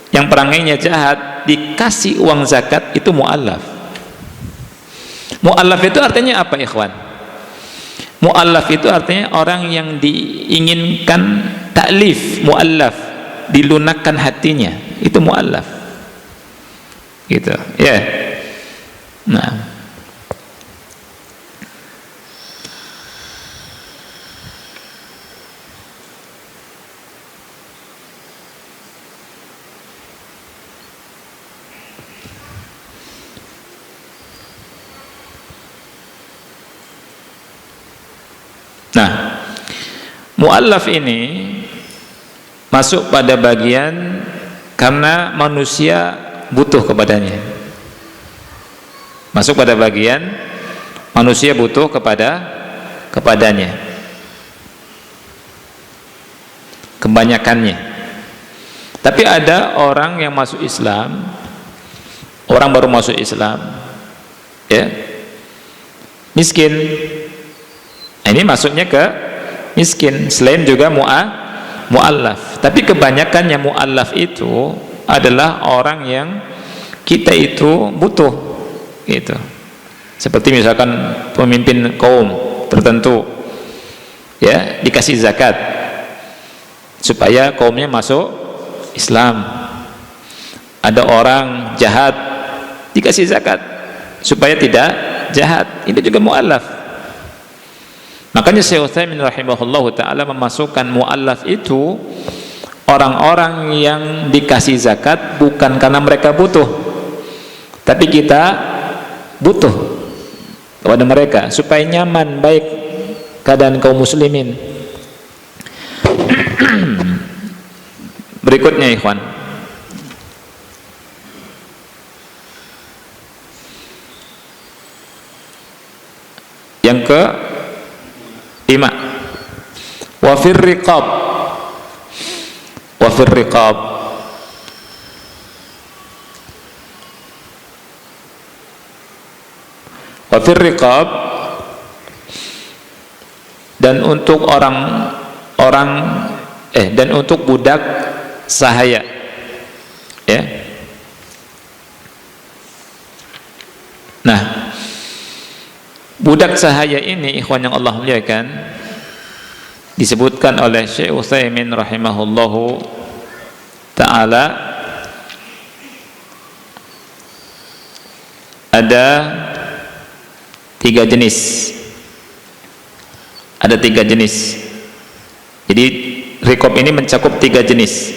yang perangainya jahat, dikasih uang zakat, itu mu'allaf. Mu'allaf itu artinya apa, ikhwan? Mu'allaf itu artinya orang yang diinginkan ta'lif, mu'allaf, dilunakkan hatinya, itu mu'allaf. Gitu, ya. Yeah. Nah, mu'allaf ini masuk pada bagian karena manusia butuh kepadanya. Masuk pada bagian manusia butuh kepadanya. Kebanyakannya. Tapi ada orang yang masuk Islam, orang baru masuk Islam, ya, miskin. Nah, ini masuknya ke miskin, selain juga mu'allaf. Tapi kebanyakannya mu'allaf itu adalah orang yang kita itu butuh, gitu. Seperti misalkan pemimpin kaum tertentu, ya, dikasih zakat supaya kaumnya masuk Islam. Ada orang jahat, dikasih zakat supaya tidak jahat. Ini juga mu'allaf. Makanya Syekh Utsaimin rahimahullahu ta'ala memasukkan mu'allaf itu orang-orang yang dikasih zakat bukan karena mereka butuh, tapi kita butuh kepada mereka supaya nyaman, baik keadaan kaum muslimin. Berikutnya, ikhwan, yang ke 5, Wa fir riqab, wa fir riqab, wa fir riqab, dan untuk dan untuk budak sahaya, ya. Nah, budak sahaya ini, ikhwan yang Allah muliakan, disebutkan oleh Syekh Utsaimin rahimahullahu ta'ala, ada 3 jenis. Ada 3 jenis. Jadi riqab ini mencakup 3 jenis.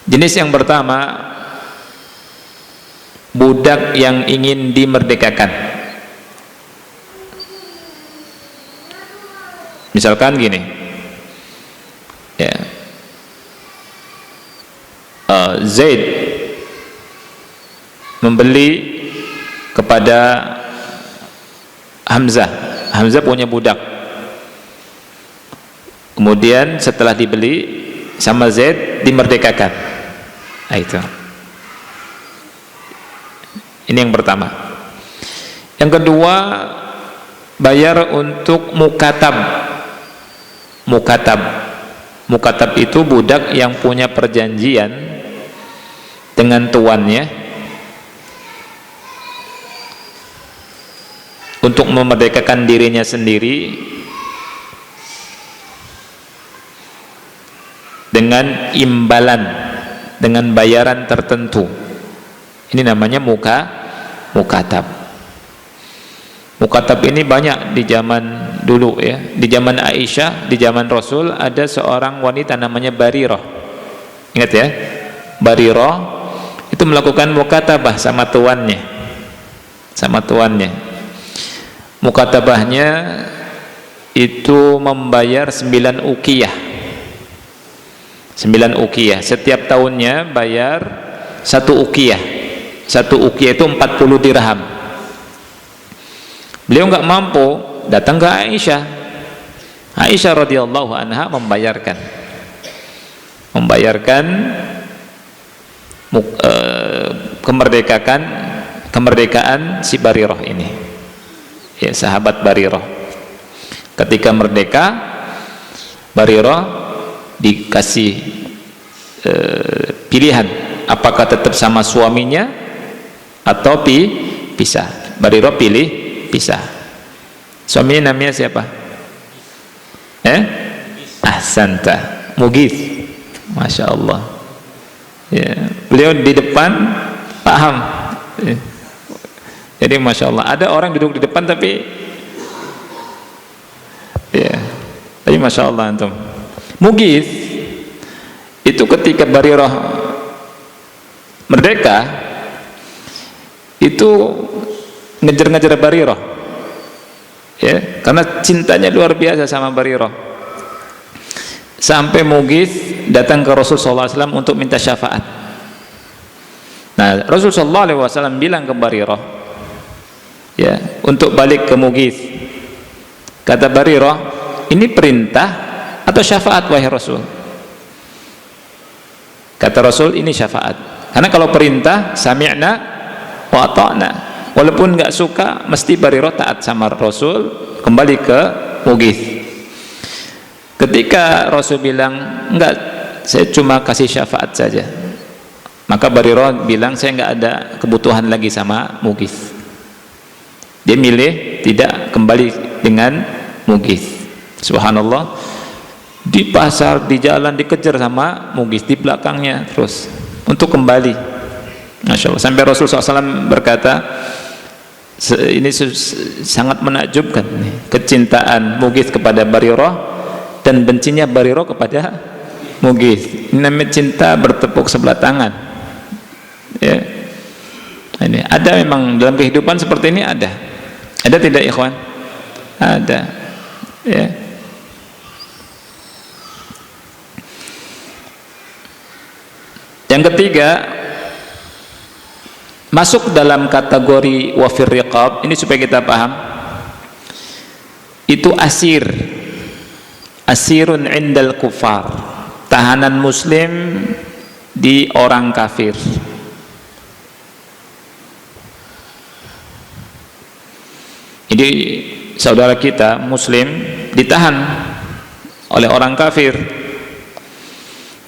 Jenis yang pertama, budak yang ingin dimerdekakan. Misalkan gini, ya, Zaid membeli kepada Hamzah. Hamzah punya budak. Kemudian setelah dibeli sama Zaid, dimerdekakan. Nah, itu. Ini yang pertama. Yang kedua, bayar untuk mukatab. Mukatab itu budak yang punya perjanjian dengan tuannya untuk memerdekakan dirinya sendiri dengan imbalan, dengan bayaran tertentu. Ini namanya mukatab. Mukatab ini banyak di zaman dulu, ya. Di zaman Aisyah, di zaman Rasul, ada seorang wanita namanya Barirah. Ingat ya, Barirah itu melakukan mukatabah sama tuannya. Mukatabahnya itu membayar 9 uqiyah. 9 uqiyah. Setiap tahunnya bayar 1 uqiyah. 1 uqiyah itu 40 dirham. Beliau nggak mampu, datang ke Aisyah. Aisyah radhiyallahu anha membayarkan kemerdekaan si Barirah ini, ya, sahabat Barirah. Ketika merdeka, Barirah dikasih pilihan, apakah tetap sama suaminya atau pisah. Barirah pilih pisah. Suaminya namanya siapa? Ahsanta, Mughith. Masya Allah, ya, beliau di depan paham, ya. Jadi Masya Allah, ada orang duduk di depan tapi Masya Allah antum. Mughith itu ketika Barirah merdeka itu ngejar-ngejar Barirah, ya, karena cintanya luar biasa sama Barirah. Sampai Mughith datang ke Rasulullah SAW untuk minta syafaat. Nah, Rasulullah SAW bilang ke Barirah, ya, untuk balik ke Mughith. Kata Barirah, ini perintah atau syafaat wahai Rasul? Kata Rasul, ini syafaat. Karena kalau perintah, sami'na wa ata'na. Walaupun nggak suka, mesti Barirah taat sama Rasul, kembali ke Mughith. Ketika Rasul bilang, enggak, saya cuma kasih syafaat saja, maka Barirah bilang, saya enggak ada kebutuhan lagi sama Mughith. Dia milih tidak kembali dengan Mughith. Subhanallah, di pasar, di jalan dikejar sama Mughith, di belakangnya terus untuk kembali. Masya Allah. Sampai Rasulullah SAW berkata, ini sangat menakjubkan nih, kecintaan Mughith kepada Barirah dan bencinya Barirah kepada Mughith. Ini namanya cinta bertepuk sebelah tangan, ya. Ini ada memang dalam kehidupan seperti ini, ada tidak ikhwan? Ada, ya. Yang ketiga, masuk dalam kategori wafir riqab ini, supaya kita paham, itu asir. asirun indal kufar, tahanan muslim di orang kafir. Jadi saudara kita muslim ditahan oleh orang kafir,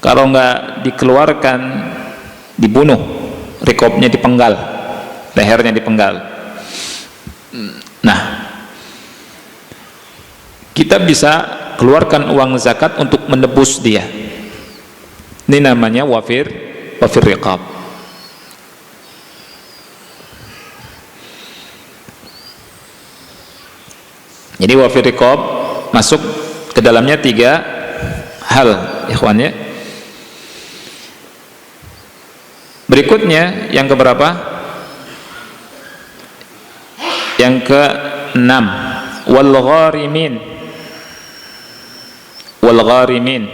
kalau nggak dikeluarkan dibunuh, rikobnya dipenggal, lehernya dipenggal. Nah, kita bisa keluarkan uang zakat untuk menebus dia. Ini namanya wafir riqab. Jadi wafir riqab masuk ke dalamnya 3 hal, ikhwan ya. Berikutnya yang keberapa? Yang ke-6, wal gharimin. Wal gharimin,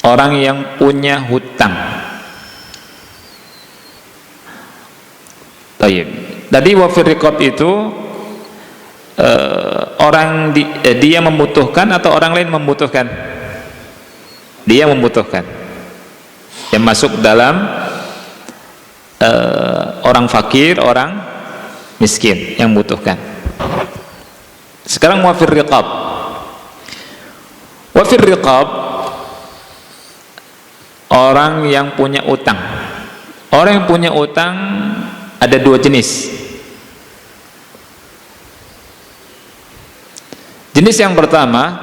orang yang punya hutang. Baik. Tadi wafir riqab itu orang dia membutuhkan atau orang lain membutuhkan? Dia membutuhkan. Yang masuk dalam orang fakir, orang miskin yang membutuhkan. Sekarang wafir riqab. Wafir riqab, orang yang punya utang. Orang yang punya utang ada 2 jenis. Jenis yang pertama,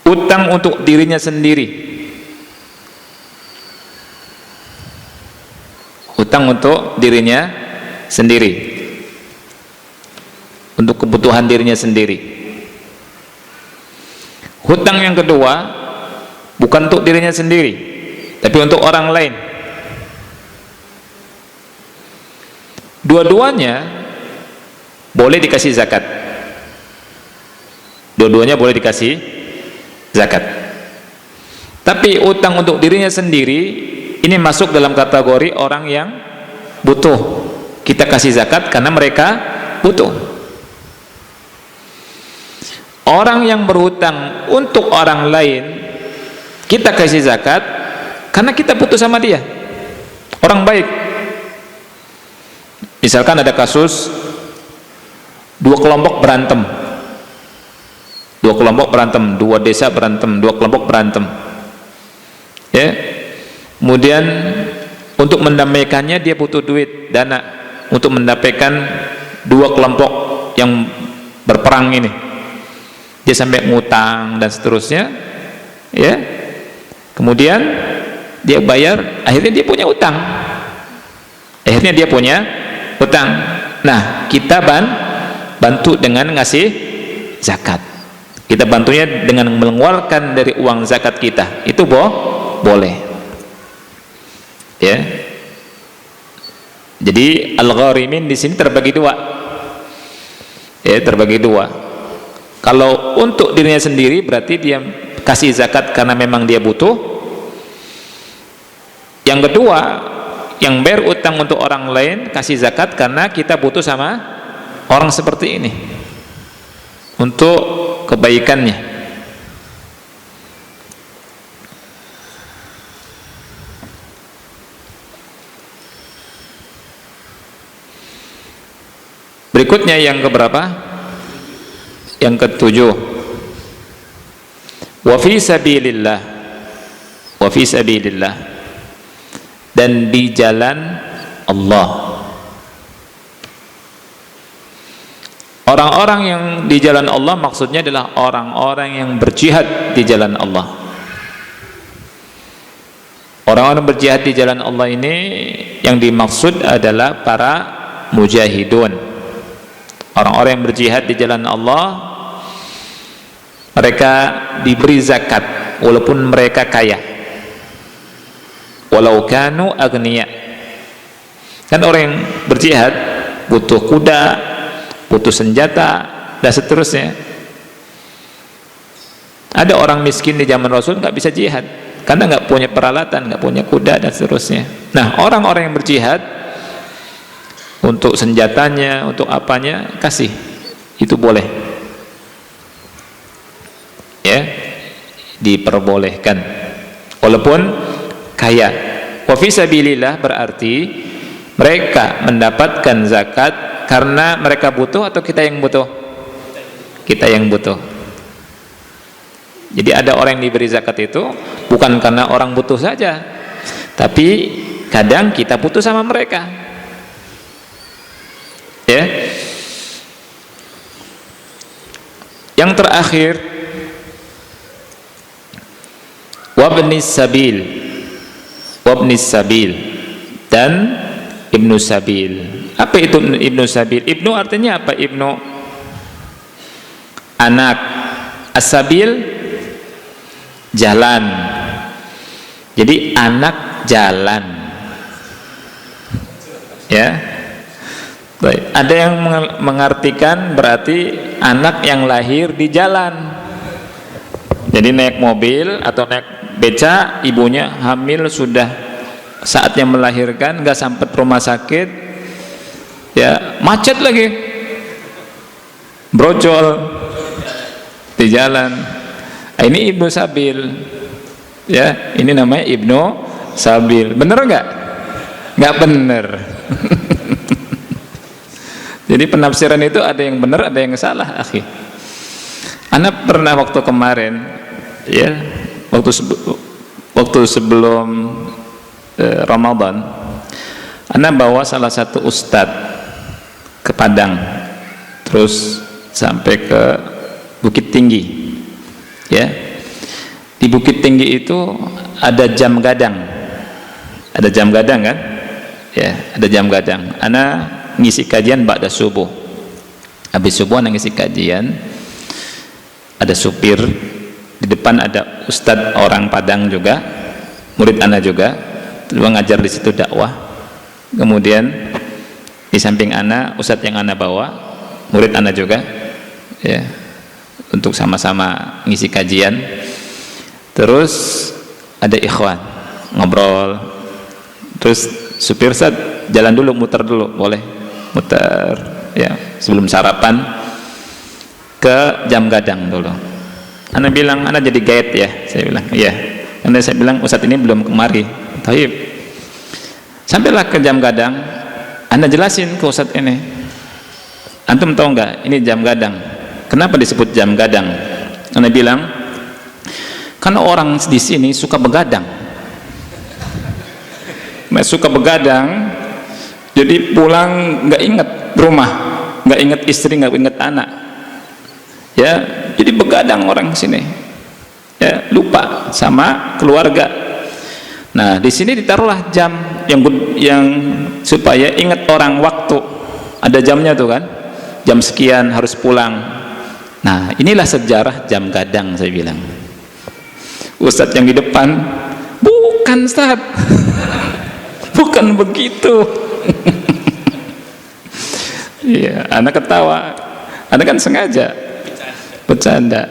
utang untuk dirinya sendiri. Utang untuk dirinya sendiri, untuk kebutuhan dirinya sendiri. Hutang yang kedua, bukan untuk dirinya sendiri, tapi untuk orang lain. Dua-duanya boleh dikasih zakat. Dua-duanya boleh dikasih zakat. Tapi utang untuk dirinya sendiri ini masuk dalam kategori orang yang butuh. Kita kasih zakat karena mereka butuh. Orang yang berhutang untuk orang lain kita kasih zakat karena kita butuh sama dia. Orang baik. Misalkan ada kasus 2 kelompok berantem, 2 kelompok berantem, 2 desa berantem, 2 kelompok berantem, ya. Kemudian untuk mendamaikannya dia butuh duit, dana untuk mendamaikan 2 kelompok yang berperang ini. Dia sampai ngutang dan seterusnya, ya. Kemudian dia bayar, akhirnya dia punya utang. Akhirnya dia punya utang. Nah, kita bantu dengan ngasih zakat. Kita bantunya dengan mengeluarkan dari uang zakat kita. Itu boleh. Ya. Jadi al-gharimin di sini terbagi 2. Ya, terbagi 2. Kalau untuk dirinya sendiri berarti dia kasih zakat karena memang dia butuh. Yang kedua, yang bayar utang untuk orang lain kasih zakat karena kita butuh sama orang seperti ini untuk kebaikannya. Berikutnya yang keberapa? Yang ke-7, wa fi sabilillah. Wa fi sabilillah, dan di jalan Allah. Orang-orang yang di jalan Allah maksudnya adalah orang-orang yang berjihad di jalan Allah. Orang-orang berjihad di jalan Allah ini yang dimaksud adalah para mujahidun. Orang-orang yang berjihad di jalan Allah, mereka diberi zakat walaupun mereka kaya. Walau kanu agniya. Kan orang yang berjihad butuh kuda, butuh senjata dan seterusnya. Ada orang miskin di zaman Rasul nggak bisa jihad karena nggak punya peralatan, nggak punya kuda dan seterusnya. Nah, orang-orang yang berjihad untuk senjatanya, untuk apanya, kasih, itu boleh, ya, diperbolehkan walaupun kaya. Wa fi sabilillah berarti mereka mendapatkan zakat karena mereka butuh atau kita yang butuh? Kita yang butuh. Jadi ada orang yang diberi zakat itu bukan karena orang butuh saja, tapi kadang kita butuh sama mereka, ya. Yang terakhir, wabnis sabil dan ibnu sabil. Apa itu ibnu sabil? Ibnu artinya apa? Ibnu anak, as-sabil jalan. Jadi anak jalan, ya. Baik. Ada yang mengartikan berarti anak yang lahir di jalan. Jadi naik mobil atau naik beca, ibunya hamil, sudah saatnya melahirkan, nggak sampai rumah sakit, ya macet lagi, brojol di jalan. Ini ibnu sabil, ya, ini namanya ibnu sabil. Bener nggak? Nggak bener. Jadi penafsiran itu ada yang benar, ada yang salah, akhi. Ana pernah waktu kemarin, ya, waktu sebelum Ramadan, ana bawa salah satu ustadz ke Padang, terus sampai ke Bukit Tinggi, ya. Di Bukit Tinggi itu ada jam gadang, kan, ya, ada jam gadang. Ana ngisi kajian ba'da subuh, habis subuh ana ngisi kajian, ada supir di depan, ada ustadz orang Padang juga, murid ana juga, dia ngajar di situ dakwah. Kemudian di samping ana ustadz yang ana bawa, murid ana juga, ya, untuk sama-sama ngisi kajian. Terus ada ikhwan ngobrol, terus supir, Ustadz jalan dulu, muter dulu, boleh muter, ya, sebelum sarapan ke jam gadang dulu. Ana bilang, ana jadi guide, ya, saya bilang, iya. Karena saya bilang ustadz ini belum kemari. Taib. Sampailah ke jam gadang, ana jelasin ke ustadz ini, antum tahu nggak ini jam gadang? Kenapa disebut jam gadang? Ana bilang, karena orang di sini suka begadang. Suka begadang, jadi pulang nggak inget rumah, nggak inget istri, nggak inget anak, ya. Jadi begadang orang sini, ya, lupa sama keluarga. Nah, di sini ditaruhlah jam yang supaya ingat orang waktu. Ada jamnya tuh kan, jam sekian harus pulang. Nah, inilah sejarah jam gadang, saya bilang. Ustadz yang di depan, bukan Ustadz, bukan begitu. Iya, anak ketawa, anak kan sengaja bercanda.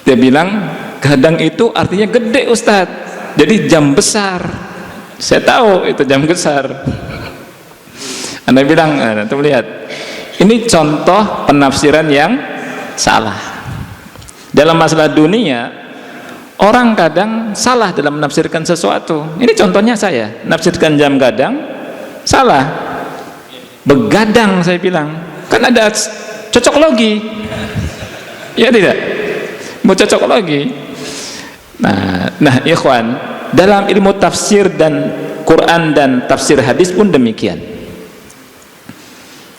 Dia bilang gadang itu artinya gede Ustadz, jadi jam besar. Saya tahu itu jam besar. Anak bilang, tuh lihat, ini contoh penafsiran yang salah. Dalam masalah dunia, orang kadang salah dalam menafsirkan sesuatu. Ini contohnya saya nafsirkan jam gadang salah, begadang saya bilang, kan ada cocok logi, ya tidak? Mau cocok logi. Nah, ikhwan, dalam ilmu tafsir dan Quran dan tafsir hadis pun demikian.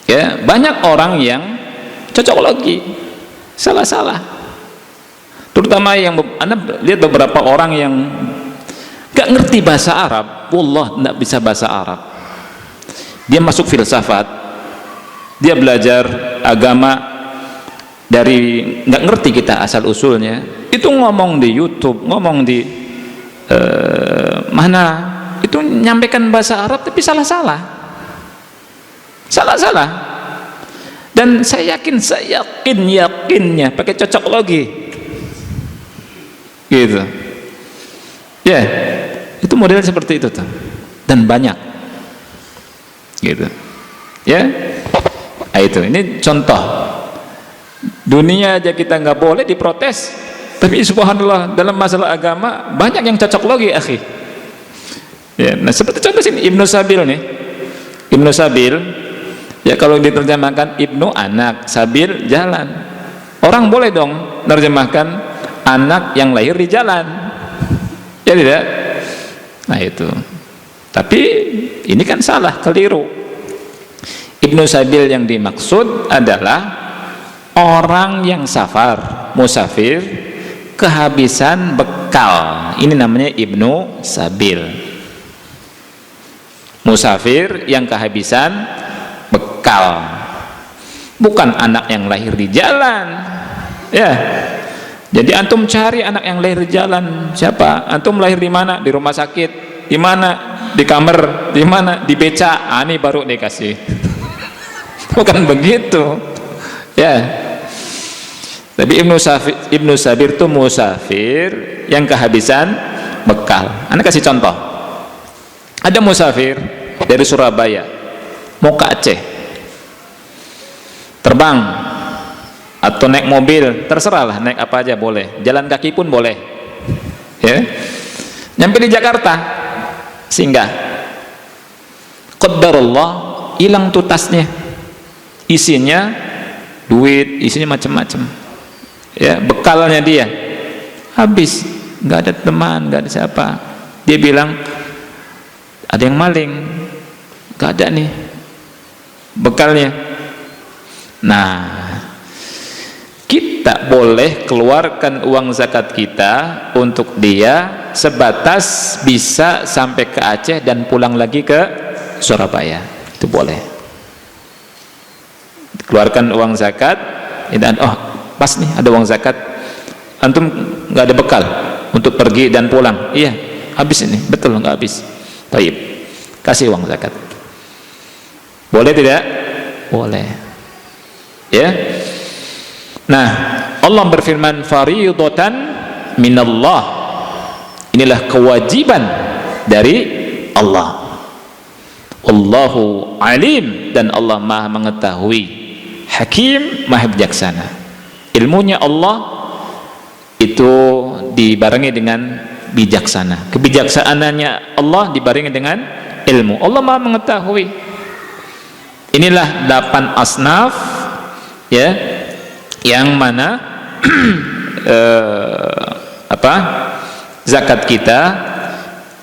Ya, banyak orang yang cocok logi, salah-salah. Terutama yang Anda lihat beberapa orang yang gak ngerti bahasa Arab, wallah gak bisa bahasa Arab. Dia masuk filsafat, dia belajar agama dari gak ngerti kita asal usulnya. Itu ngomong di YouTube, ngomong di mana, itu nyampaikan bahasa Arab tapi salah-salah, salah-salah. Dan saya yakinnya pakai cocok logi. Gitu, ya, itu model seperti itu tuh, dan banyak, gitu ya. Nah, itu ini contoh dunia aja kita nggak boleh diprotes, tapi subhanallah dalam masalah agama banyak yang cocok logi akhi ya. Nah seperti contoh sini Ibnu Sabil nih, Ibnu Sabil ya, kalau diterjemahkan Ibnu anak, Sabil jalan, orang boleh dong menerjemahkan anak yang lahir di jalan ya tidak? Nah itu, tapi ini kan salah, keliru. Ibnu Sabil yang dimaksud adalah orang yang safar, musafir, kehabisan bekal. Ini namanya Ibnu Sabil. Musafir yang kehabisan bekal. Bukan anak yang lahir di jalan. Ya. Jadi antum cari anak yang lahir di jalan. Siapa? Antum lahir di mana? Di rumah sakit. Di mana? Di kamar. Di mana? Di beca. Ah, ini baru dikasih. Bukan begitu ya. Tapi Ibnu Sabir itu musafir yang kehabisan bekal. Anda kasih contoh, ada musafir dari Surabaya mau ke Aceh, terbang atau naik mobil, terserah lah, naik apa aja boleh, jalan kaki pun boleh ya. Nyampe di Jakarta singgah, qadarullah hilang tuh tasnya, isinya duit, isinya macam-macam ya, bekalnya dia habis, nggak ada teman, nggak ada siapa. Dia bilang ada yang maling, nggak ada nih bekalnya. Nah kita boleh keluarkan uang zakat kita untuk dia sebatas bisa sampai ke Aceh dan pulang lagi ke Surabaya, itu boleh. Keluarkan uang zakat dan oh pas nih ada uang zakat, antum nggak ada bekal untuk pergi dan pulang, iya habis ini, betul nggak habis, baik kasih uang zakat, boleh tidak? Boleh ya. Nah Allah berfirman fariidatan minallah, inilah kewajiban dari Allah. Wallahu alim, dan Allah maha mengetahui, Hakim, maha bijaksana. Ilmunya Allah itu dibarengi dengan bijaksana. Kebijaksanaannya Allah dibarengi dengan ilmu. Allah maha mengetahui. Inilah 8 asnaf ya, yang mana zakat kita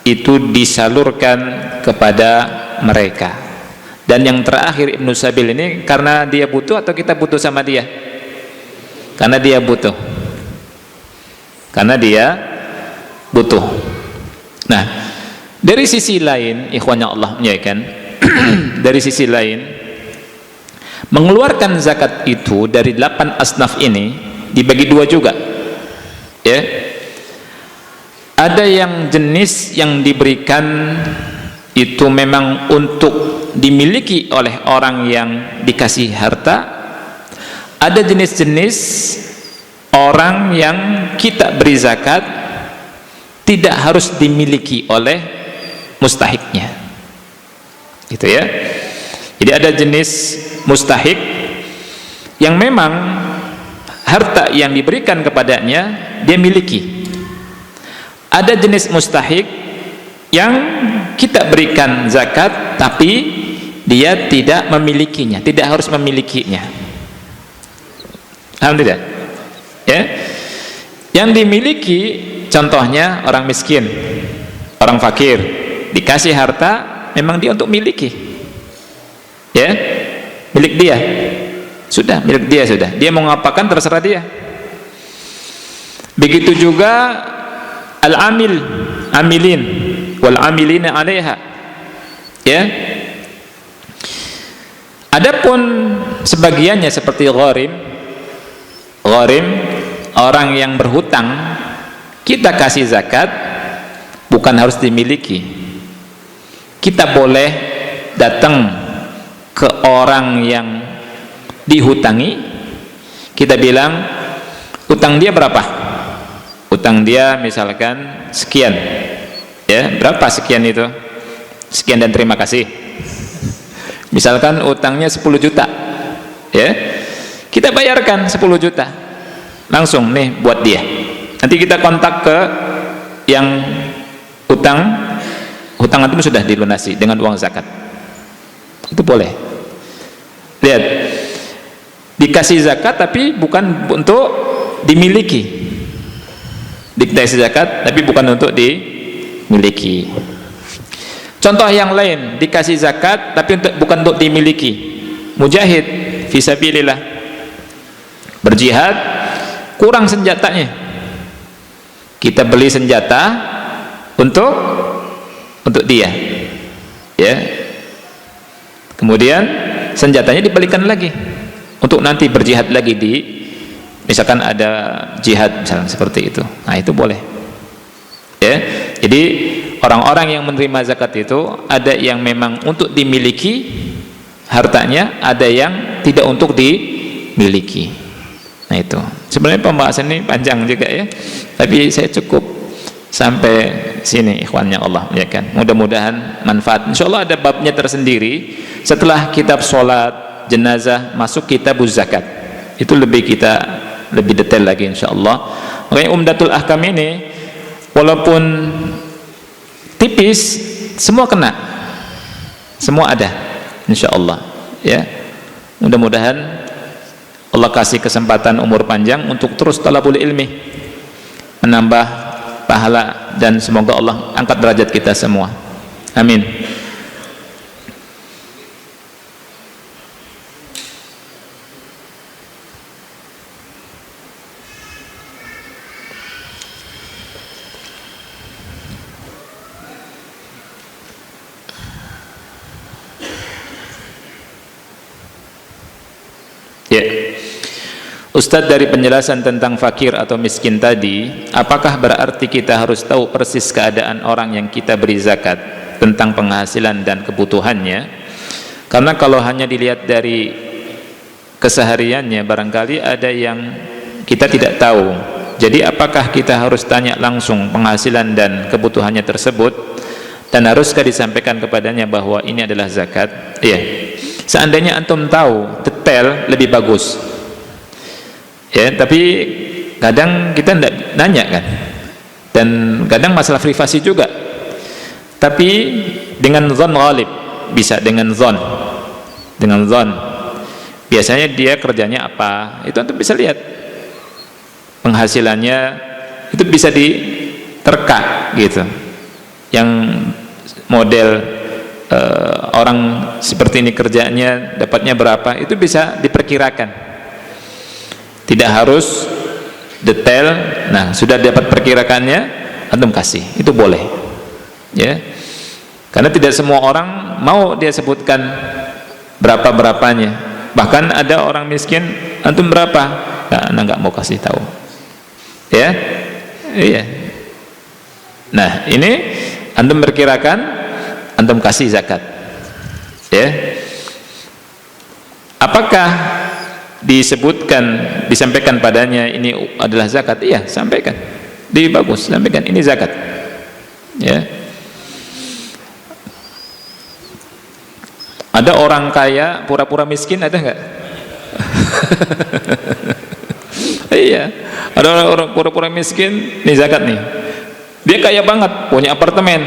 itu disalurkan kepada mereka. Dan yang terakhir Ibnu Sabil ini karena dia butuh atau kita butuh sama dia? Karena dia butuh. Karena dia butuh. Nah, dari sisi lain, ikhwanya Allah muliakan, dari sisi lain, mengeluarkan zakat itu dari 8 asnaf ini dibagi 2 juga. Ya. Ada yang jenis yang diberikan itu memang untuk dimiliki oleh orang yang dikasih harta. Ada jenis-jenis orang yang kita beri zakat tidak harus dimiliki oleh mustahiknya, gitu ya. Jadi ada jenis mustahik yang memang harta yang diberikan kepadanya dia miliki. Ada jenis mustahik yang kita berikan zakat tapi dia tidak memilikinya, tidak harus memilikinya. Paham tidak? Ya. Yang dimiliki contohnya orang miskin, orang fakir, dikasih harta memang dia untuk miliki. Ya. Milik dia. Sudah, milik dia sudah. Dia mau ngapakan terserah dia. Begitu juga al-amil, amilin wal amilina 'alaiha. Ya. Adapun sebagiannya seperti gharim, orang yang berhutang, kita kasih zakat bukan harus dimiliki. Kita boleh datang ke orang yang dihutangi, kita bilang utang dia berapa? Utang dia misalkan sekian. Ya, berapa sekian itu? Sekian dan terima kasih. Misalkan utangnya 10 juta, ya, kita bayarkan 10 juta langsung nih buat dia. Nanti kita kontak ke yang hutang antum sudah dilunasi dengan uang zakat. Itu boleh. Lihat, dikasih zakat tapi bukan untuk dimiliki. Dikasih zakat tapi bukan untuk dimiliki. Contoh yang lain, dikasih zakat tapi bukan untuk dimiliki. Mujahid fisabilillah, berjihad, kurang senjatanya, kita beli senjata untuk dia, ya. Kemudian senjatanya dibalikan lagi untuk nanti berjihad lagi di, misalkan ada jihad misalnya seperti itu. Nah, itu boleh, ya. Jadi orang-orang yang menerima zakat itu ada yang memang untuk dimiliki hartanya, ada yang tidak untuk dimiliki. Nah, itu sebenarnya pembahasan ini panjang juga, ya, tapi saya cukup sampai sini, ikhwannya Allah, ya kan. Mudah-mudahan manfaat. Insyaallah ada babnya tersendiri setelah kitab sholat jenazah, masuk kitab zakat, itu lebih detail lagi insyaallah. Makanya Umdatul Ahkam ini walaupun tipis, semua kena, semua ada insyaallah, ya. Mudah-mudahan Allah kasih kesempatan umur panjang untuk terus talabul ilmi, menambah pahala, dan semoga Allah angkat derajat kita semua, amin. Ya, Ustadz, dari penjelasan tentang fakir atau miskin tadi, apakah berarti kita harus tahu persis keadaan orang yang kita beri zakat tentang penghasilan dan kebutuhannya? Karena kalau hanya dilihat dari kesehariannya, barangkali ada yang kita tidak tahu. Jadi apakah kita harus tanya langsung penghasilan dan kebutuhannya tersebut, dan haruskah disampaikan kepadanya bahwa ini adalah zakat? Iya. Seandainya antum tahu detail, lebih bagus, ya. Tapi kadang kita tidak nanya, kan, dan kadang masalah privasi juga. Tapi dengan zon ghalib, bisa dengan zon, biasanya dia kerjanya apa, itu antum bisa lihat penghasilannya, itu bisa diterka gitu. Yang model orang seperti ini kerjanya dapatnya berapa, itu bisa diperkirakan, tidak harus detail. Nah, sudah dapat perkirakannya, antum kasih, itu boleh, ya. Karena tidak semua orang mau dia sebutkan berapa-berapanya. Bahkan ada orang miskin, antum berapa? Nah, anda nggak mau kasih tahu, ya. Iya. Nah, ini antum perkirakan, antum kasih zakat, ya. Apakah disampaikan padanya ini adalah zakat? Iya, sampaikan. Bagus, sampaikan ini zakat, ya. Ada orang kaya pura-pura miskin, ada nggak? Iya, ada orang pura-pura miskin, ini zakat nih. Dia kaya banget, punya apartemen,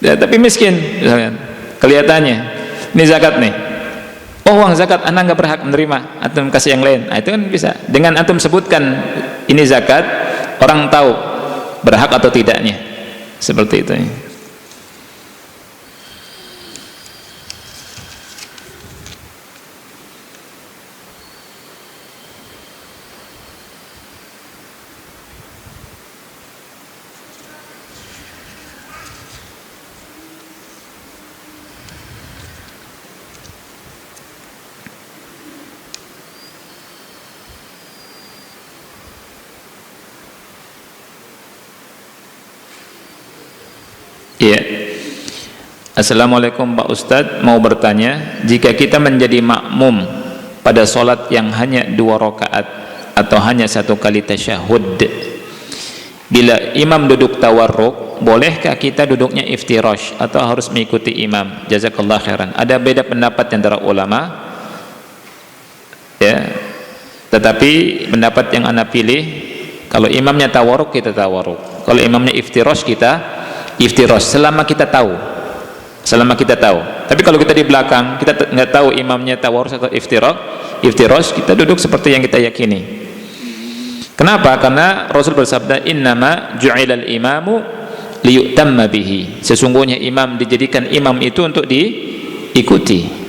ya, tapi miskin misalkan, kelihatannya ini zakat nih. Oh, uang zakat, anda nggak berhak menerima, antum kasih yang lain. Nah, itu kan bisa dengan antum sebutkan ini zakat, orang tahu berhak atau tidaknya, seperti itu. Ya. Assalamualaikum Pak Ustadz, mau bertanya, jika kita menjadi makmum pada sholat yang hanya 2 rakaat atau hanya 1 kali tasyahud, bila imam duduk tawarruk tawarruk, bolehkah kita duduknya iftirash atau harus mengikuti imam? Jazakallah khairan. Ada beda pendapat antara ulama, ya, tetapi pendapat yang ana pilih, kalau imamnya tawarruk kita tawarruk, kalau imamnya iftirash kita iftirash, selama kita tahu, tapi kalau kita di belakang kita nggak tahu imamnya tawarruk atau iftirash, kita duduk seperti yang kita yakini. Kenapa? Karena Rasul bersabda, innama ju'ilal imamu liyutamma bihi, sesungguhnya imam dijadikan imam itu untuk diikuti.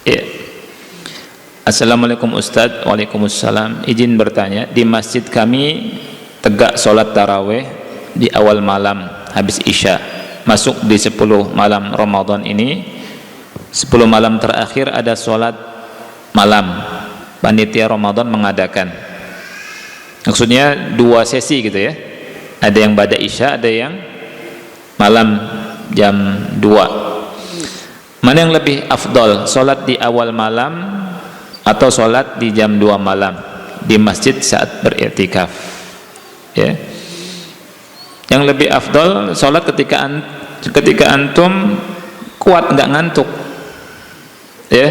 Ya. Assalamualaikum Ustadz. Waalaikumsalam. Izin bertanya, di masjid kami tegak sholat taraweh di awal malam habis isya, masuk di 10 malam Ramadan ini. 10 malam terakhir ada sholat malam, panitia Ramadan mengadakan. Maksudnya 2 sesi gitu ya, ada yang ba'da isya, ada yang malam jam 2. Mana yang lebih afdol, sholat di awal malam atau sholat di jam 2 malam di masjid saat beriktikaf? Ya. Yang lebih afdol sholat ketika antum kuat, nggak ngantuk, ya,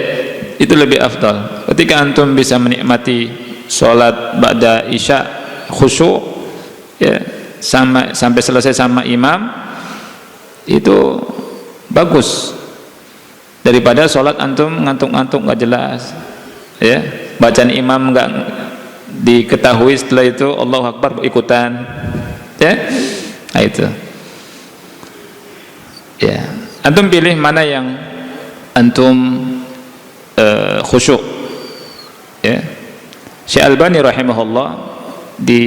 itu lebih afdol. Ketika antum bisa menikmati sholat ba'da isya khusyuk, ya, sampai selesai sama imam, itu bagus daripada sholat antum ngantuk-ngantuk nggak jelas, ya, bacaan imam nggak diketahui, setelah itu Allahu Akbar ikutan, ya. Nah, itu, ya, antum pilih mana yang antum khusyuk, ya. Syekh Albani rahimahullah di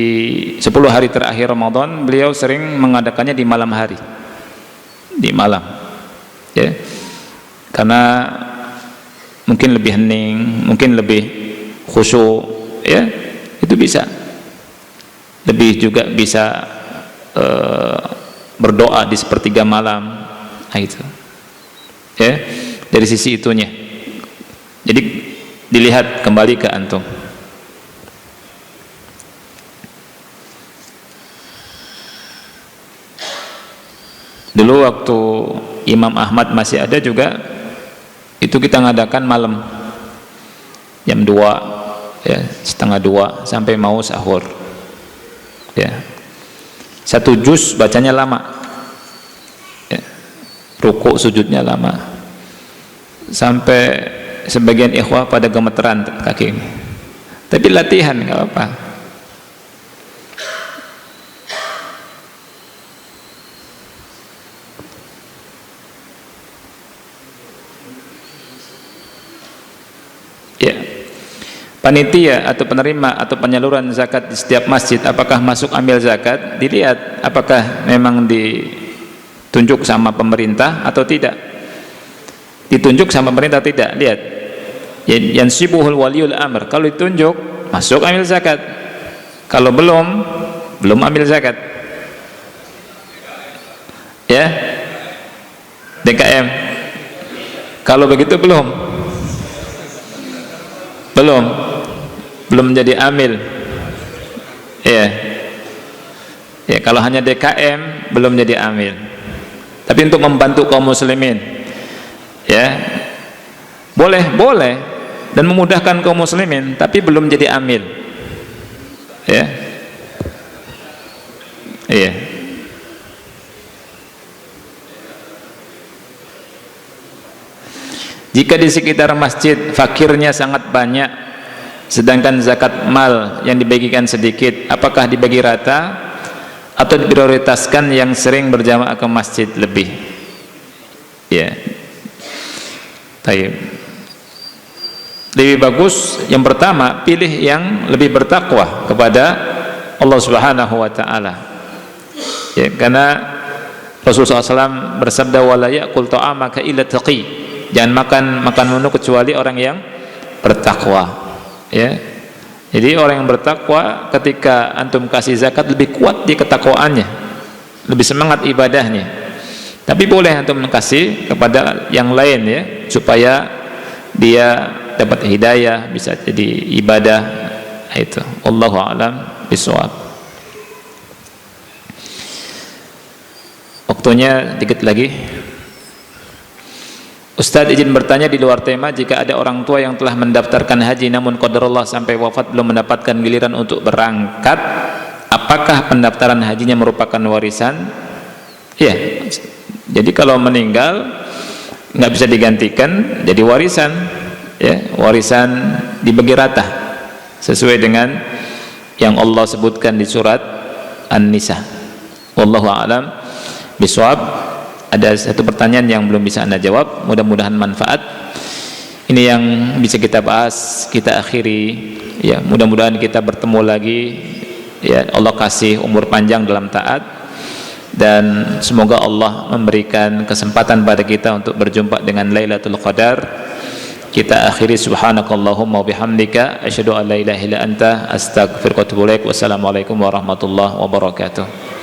10 hari terakhir Ramadan beliau sering mengadakannya di malam hari, di malam, ya, karena mungkin lebih hening, mungkin lebih khusyuk, ya, itu bisa. Lebih juga bisa berdoa di sepertiga malam, nah, itu, ya, dari sisi itunya. Jadi dilihat kembali ke antum. Dulu waktu Imam Ahmad masih ada juga, itu kita ngadakan malam jam 2, ya, setengah 2 sampai mau sahur, ya. 1 juz bacanya lama, ya. Rukuk sujudnya lama, sampai sebagian ikhwah pada gemeteran kaki. Tapi latihan, nggak apa-apa. Panitia atau penerima atau penyaluran zakat di setiap masjid, apakah masuk ambil zakat? Dilihat apakah memang ditunjuk sama pemerintah atau tidak. Ditunjuk sama pemerintah tidak, lihat. Yansibuhul waliyul amr, kalau ditunjuk masuk ambil zakat, kalau belum ambil zakat, ya. DKM, kalau begitu belum jadi amil, ya. Ya, kalau hanya DKM belum jadi amil, tapi untuk membantu kaum muslimin, ya, boleh dan memudahkan kaum muslimin, tapi belum jadi amil, ya. Iya. Jika di sekitar masjid fakirnya sangat banyak, sedangkan zakat mal yang dibagikan sedikit, apakah dibagi rata atau diprioritaskan yang sering berjamaah ke masjid lebih? Ya, baik. Lebih bagus yang pertama, pilih yang lebih bertakwa kepada Allah Subhanahu wa taala. Ya, karena Rasulullah SAW bersabda, wala ya'kul ta'amaka illa taqi, jangan makan menu kecuali orang yang bertakwa. Ya, jadi orang yang bertakwa, ketika antum kasih zakat lebih kuat di ketakwaannya, lebih semangat ibadahnya. Tapi boleh antum kasih kepada yang lain, ya, supaya dia dapat hidayah, bisa jadi ibadah. Itu wallahu a'lam bishawab. Waktunya dikit lagi. Ustaz, izin bertanya di luar tema, jika ada orang tua yang telah mendaftarkan haji namun qadarullah sampai wafat belum mendapatkan giliran untuk berangkat, apakah pendaftaran hajinya merupakan warisan? Ya, jadi kalau meninggal nggak bisa digantikan, jadi warisan. Ya, warisan dibagi rata sesuai dengan yang Allah sebutkan di surat An-Nisa. Wallahu a'lam bishawab. Ada satu pertanyaan yang belum bisa Anda jawab, mudah-mudahan manfaat. Ini yang bisa kita bahas, kita akhiri. Ya, mudah-mudahan kita bertemu lagi. Ya, Allah kasih umur panjang dalam taat, dan semoga Allah memberikan kesempatan pada kita untuk berjumpa dengan Lailatul Qadar. Kita akhiri, subhanakallahumma wa bihamdika asyhadu an la ilaha illa anta astaghfiruka wa atubu ilaik. Wassalamualaikum warahmatullahi wabarakatuh.